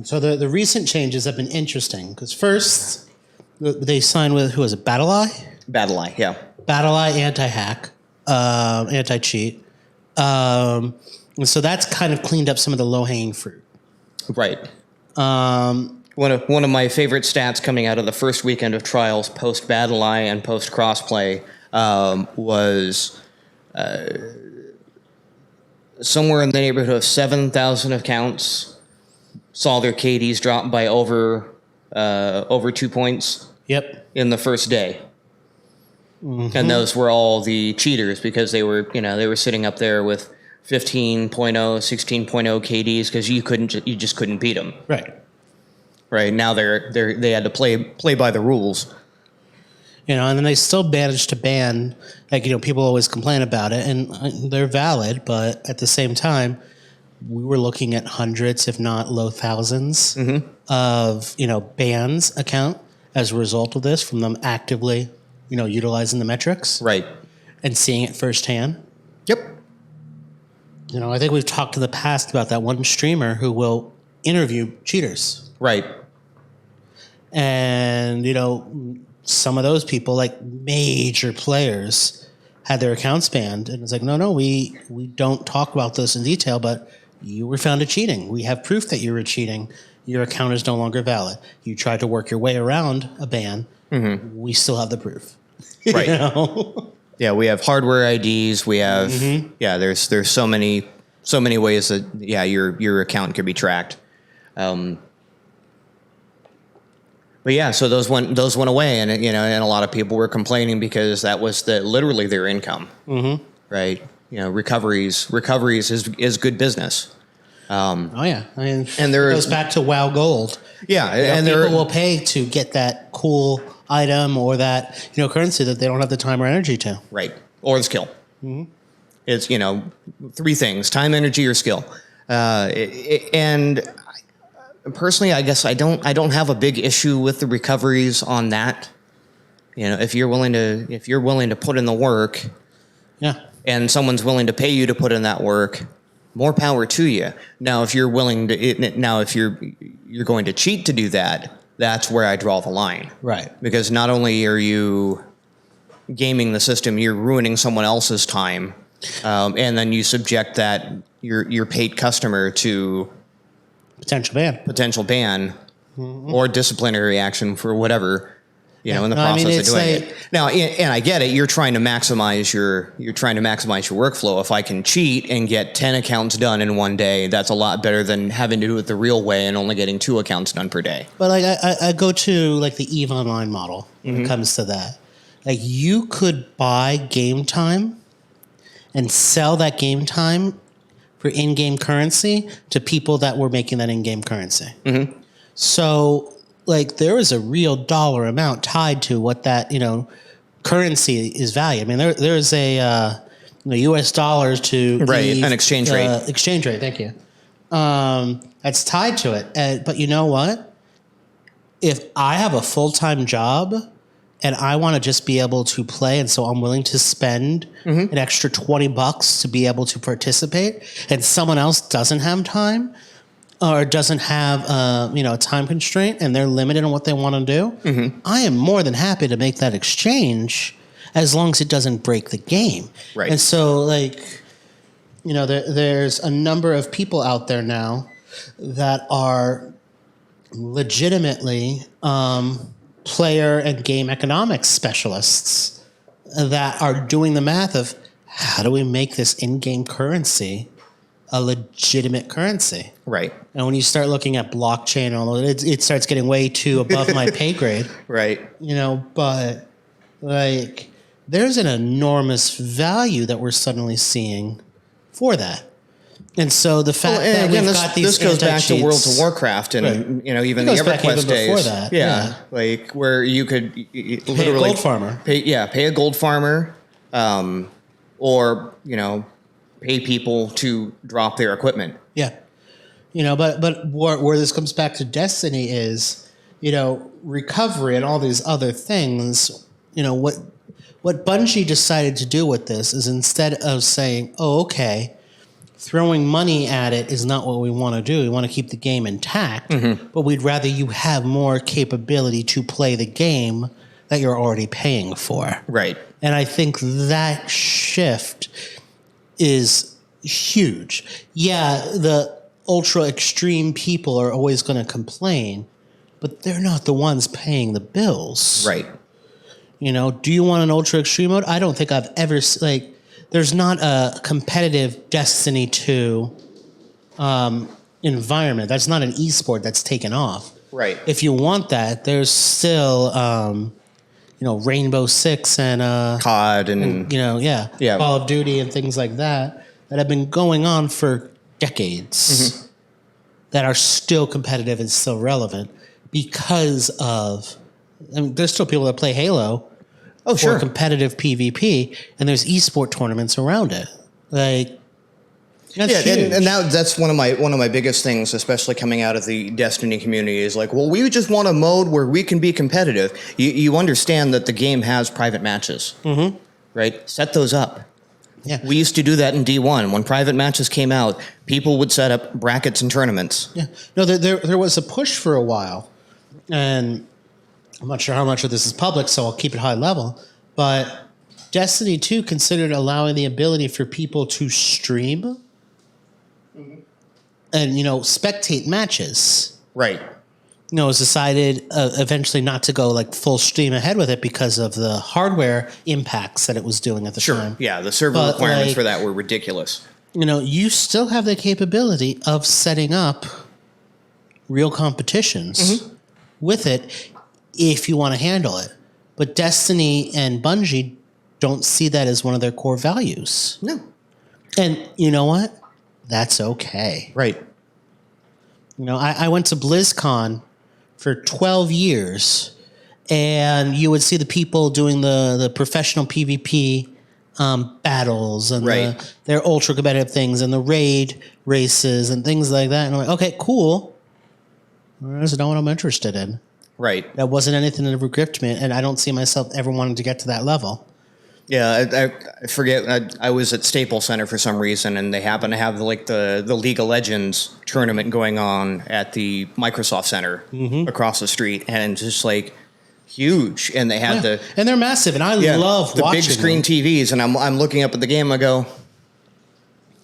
So the recent changes have been interesting, because first they signed with, who was it? BattleEye, yeah. BattleEye anti-hack, anti-cheat. And so that's kind of cleaned up some of the low-hanging fruit. Right. One of my favorite stats coming out of the first weekend of trials, post BattleEye and post crossplay, was somewhere in the neighborhood of 7,000 accounts saw their KDs drop by over 2 points. Yep. In the first day. And those were all the cheaters, because they were sitting up there with 15.0, 16.0 KDs, because you just couldn't beat them. Right. Right. Now they had to play by the rules. And then they still managed to ban, people always complain about it, and they're valid, but at the same time, we were looking at hundreds, if not low thousands, of, bans account as a result of this, from them actively utilizing the metrics. Right. And seeing it firsthand. Yep. I think we've talked in the past about that one streamer who will interview cheaters. Right. And, some of those people, like major players, had their accounts banned. And it's like, no, we don't talk about this in detail, but you were found of cheating. We have proof that you were cheating. Your account is no longer valid. You tried to work your way around a ban. Mm-hmm. We still have the proof. Right. Yeah, we have hardware IDs. We have there's so many ways that your account could be tracked. But yeah, so those went away, and and a lot of people were complaining because that was literally their income. Mm-hmm. Right. Recoveries is good business. Oh yeah, and it goes back to WoW Gold. Yeah, and people will pay to get that cool item or that currency that they don't have the time or energy to. Right, or the skill. Mm-hmm. It's 3 things: time, energy, or skill. And personally, I guess I don't have a big issue with the recoveries on that. If you're willing to put in the work, and someone's willing to pay you to put in that work, more power to you. Now, if you're willing to, if you're going to cheat to do that, that's where I draw the line. Right. Because not only are you gaming the system, you're ruining someone else's time, and then you subject that your paid customer to potential ban, mm-hmm. or disciplinary action for whatever, in the process of doing it. Now, and I get it. You're trying to maximize your workflow. If I can cheat and get 10 accounts done in one day, that's a lot better than having to do it the real way and only getting 2 accounts done per day. But I go to the EVE Online model when mm-hmm. it comes to that. You could buy game time and sell that game time for in-game currency to people that were making that in-game currency. Mm-hmm. So, there is a real dollar amount tied to what that, currency is valued. I mean, there's a U.S. dollars to an exchange rate. Exchange rate, thank you. That's tied to it. But you know what? If I have a full-time job and I want to just be able to play, and so I'm willing to spend mm-hmm. an extra $20 to be able to participate, and someone else doesn't have time or doesn't have a time constraint, and they're limited on what they want to do, mm-hmm. I am more than happy to make that exchange as long as it doesn't break the game. Right. And so, there's a number of people out there now that are legitimately player and game economics specialists that are doing the math of how do we make this in-game currency a legitimate currency. Right. And when you start looking at blockchain, it starts getting way too above my pay grade. Right. But there's an enormous value that we're suddenly seeing for that. And so the fact that we've got these this goes back to World of Warcraft and right. Even the EverQuest days. Before that. Yeah, where you could literally pay a gold farmer. Pay a gold farmer, or pay people to drop their equipment. Yeah, but where this comes back to Destiny is recovery and all these other things. What Bungie decided to do with this is instead of saying, "Oh, okay." Throwing money at it is not what we want to do. We want to keep the game intact, mm-hmm. but we'd rather you have more capability to play the game that you're already paying for. Right. And I think that shift is huge. Yeah, the ultra extreme people are always going to complain, but they're not the ones paying the bills. Right. Do you want an ultra extreme mode? I don't think I've ever there's not a competitive Destiny 2 environment. That's not an esport that's taken off. Right. If you want that, there's still, Rainbow Six and COD and Call of Duty and things like that have been going on for decades, mm-hmm. that are still competitive and still relevant because of. There's still people that play Halo. Oh, sure. For competitive PvP, and there's esport tournaments around it. That's yeah, huge. and that's one of my biggest things, especially coming out of the Destiny community, is like, well, we just want a mode where we can be competitive. You understand that the game has private matches, right? Set those up. Yeah. We used to do that in D1. When private matches came out, people would set up brackets and tournaments. Yeah. No, there was a push for a while, and I'm not sure how much of this is public, so I'll keep it high level. But Destiny 2 considered allowing the ability for people to stream and, spectate matches. Right. It was decided eventually not to go like full stream ahead with it because of the hardware impacts that it was doing at the time. Yeah, the server requirements for that were ridiculous. You still have the capability of setting up real competitions with it if you want to handle it. But Destiny and Bungie don't see that as one of their core values. No. And you know what? That's okay. Right. I went to BlizzCon for 12 years, and you would see the people doing the professional PvP battles and their ultra competitive things and the raid races and things like that. And I'm like, okay, cool. That's not what I'm interested in. Right. That wasn't anything that ever gripped me, and I don't see myself ever wanting to get to that level. Yeah, I forget. I was at Staples Center for some reason, and they happen to have the League of Legends tournament going on at the Microsoft Center across the street, and just like huge. And they had and they're massive, and I love the watching big screen them. TVs, and I'm looking up at the game. I go,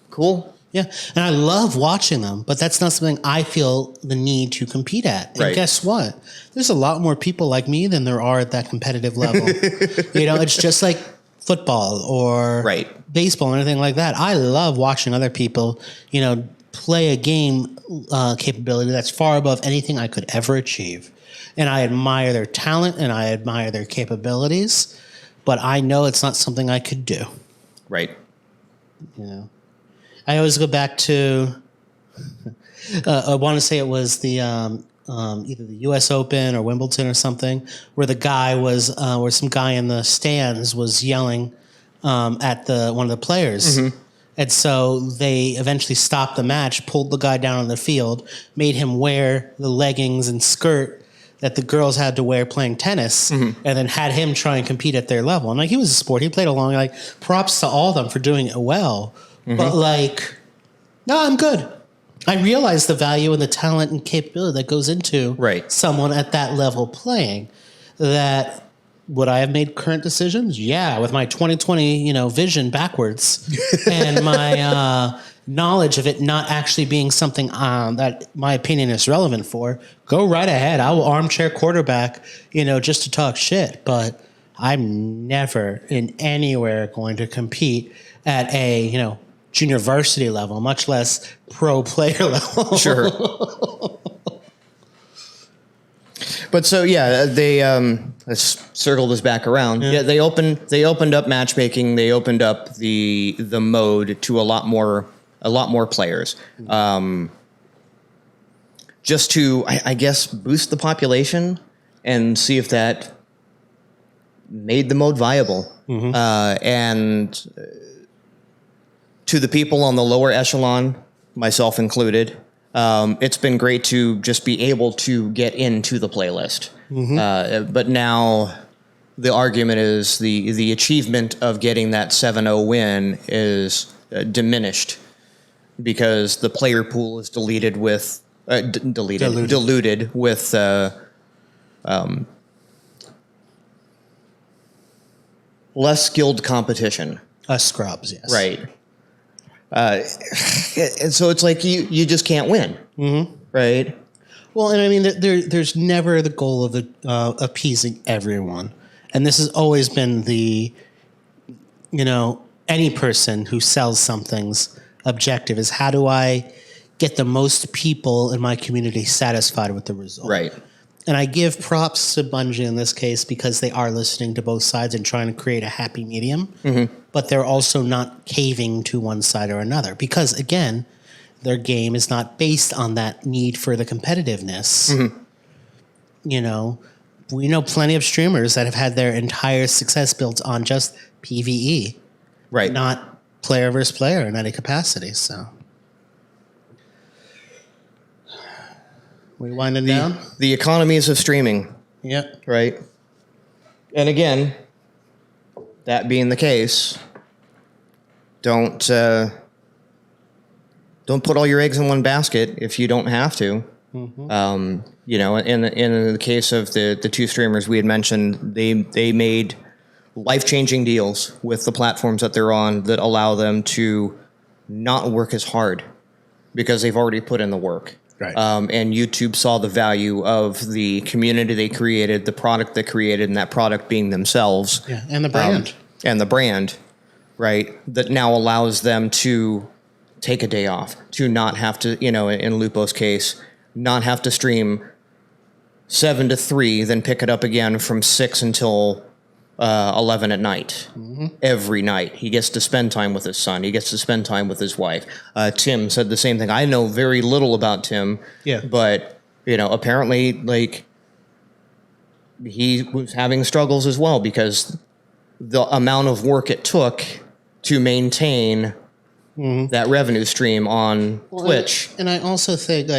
cool. Yeah, and I love watching them, but that's not something I feel the need to compete at. And guess what? There's a lot more people like me than there are at that competitive level. It's just like football or baseball or anything like that. I love watching other people, play a game capability that's far above anything I could ever achieve. And I admire their talent and I admire their capabilities, but I know it's not something I could do. Right. I always go back to, I want to say it was the either the U.S. Open or Wimbledon or something, where the guy was, where some guy in the stands was yelling at one of the players. And so they eventually stopped the match, pulled the guy down on the field, made him wear the leggings and skirt that the girls had to wear playing tennis, and then had him try and compete at their level. And he was a sport. He played along. Props to all of them for doing it well. But no, I'm good. I realize the value and the talent and capability that goes into someone at that level playing. That would I have made current decisions? Yeah, with my 2020, vision backwards and my knowledge of it not actually being something that my opinion is relevant for. Go right ahead. I will armchair quarterback, just to talk shit. But I'm never in anywhere going to compete at a, junior varsity level, much less pro player level. Sure. But so they let's circle this back around. Yeah, they opened up matchmaking. They opened up the mode to a lot more players. Just to I guess boost the population and see if that made the mode viable. And to the people on the lower echelon, myself included, it's been great to just be able to get into the playlist. But now the argument is the achievement of getting that 7-0 win is diminished because the player pool is diluted with less skilled competition. Us scrubs, yes. Right. And so it's like you just can't win, right? Well, and I mean, there's never the goal of appeasing everyone, and this has always been the, any person who sells something's objective is how do I get the most people in my community satisfied with the result, right? And I give props to Bungie in this case because they are listening to both sides and trying to create a happy medium. But they're also not caving to one side or another because, again, their game is not based on that need for the competitiveness. We know plenty of streamers that have had their entire success built on just PvE, right? Not player versus player in any capacity. So We winding down? The economies of streaming. Yep. Right. And again, that being the case, don't put all your eggs in one basket if you don't have to. Mm-hmm. In the case of the two streamers we had mentioned, they made life-changing deals with the platforms that they're on that allow them to not work as hard because they've already put in the work. Right. And YouTube saw the value of the community they created, the product they created, and that product being themselves. Yeah, and the brand. Right? That now allows them to take a day off, to not have to, in Lupo's case, not have to stream 7 to 3, then pick it up again from 6 until 11 at night. Mm-hmm. Every night. He gets to spend time with his son. He gets to spend time with his wife. Tim said the same thing. I know very little about Tim. Yeah. But, apparently, he was having struggles as well because the amount of work it took to maintain that revenue stream on Twitch. And I also think,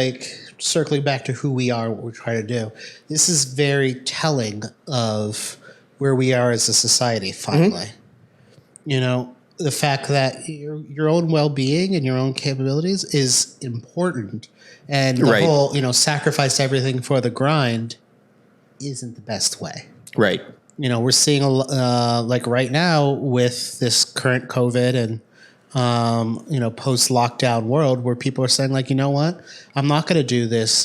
circling back to who we are, what we're trying to do, this is very telling of where we are as a society, finally. Mm-hmm. The fact that your own well-being and your own capabilities is important. And the whole, sacrifice everything for the grind isn't the best way. Right. We're seeing, right now with this current COVID and, post-lockdown world where people are saying, you know what? I'm not going to do this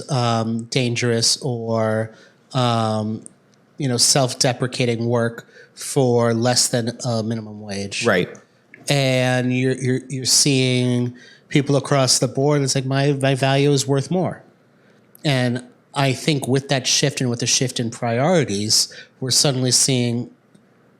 dangerous or self-deprecating work for less than a minimum wage. Right. And you're seeing people across the board. It's my value is worth more. And I think with that shift and with the shift in priorities, we're suddenly seeing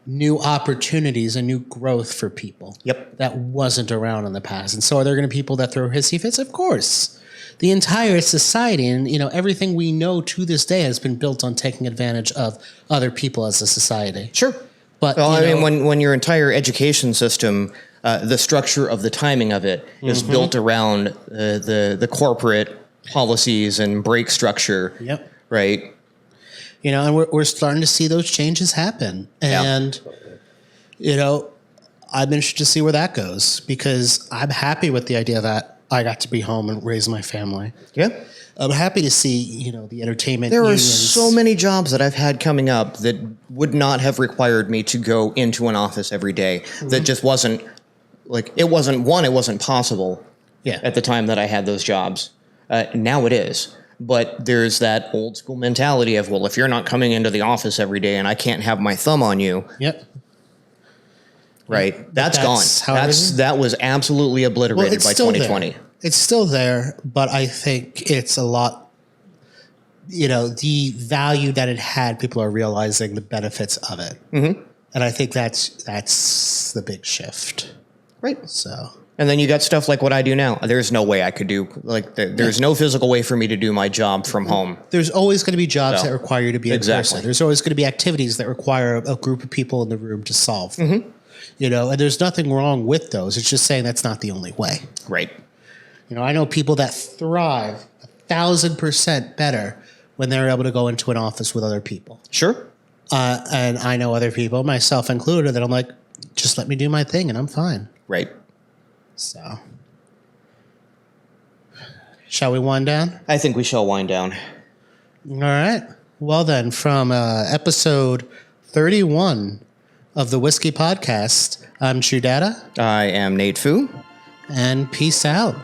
new opportunities and new growth for people. Yep. That wasn't around in the past. And so are there going to be people that throw hissy fits? Of course. The entire society and, everything we know to this day has been built on taking advantage of other people as a society. Sure. But when your entire education system, the structure of the timing of it is built around the corporate policies and break structure. Yep. Right. And we're starting to see those changes happen. And, I'm interested to see where that goes because I'm happy with the idea that I got to be home and raise my family. Yeah. I'm happy to see, the entertainment. There unions. are so many jobs that I've had coming up that would not have required me to go into an office every day. That just wasn't it wasn't possible at the time that I had those jobs. Now it is. But there's that old school mentality of, if you're not coming into the office every day and I can't have my thumb on you. Yep. Right. That's gone. That was absolutely obliterated by 2020. There. It's still there, but I think it's a lot, the value that it had, people are realizing the benefits of it. Mm-hmm. And I think that's the big shift. Right. So. And then you got stuff like what I do now. There's no way I could do, there's no physical way for me to do my job from home. There's always going to be jobs that require you to be in exactly. person. There's always going to be activities that require a group of people in the room to solve. Mm-hmm. And there's nothing wrong with those. It's just saying that's not the only way. Right. I know people that thrive 1,000% better when they're able to go into an office with other people. Sure. And I know other people, myself included, that I'm like, just let me do my thing and I'm fine. Right. So, shall we wind down? I think we shall wind down. All right. Well then, from episode 31 of the Whiskey Podcast, I'm True Data. I am Nate Fu. And peace out.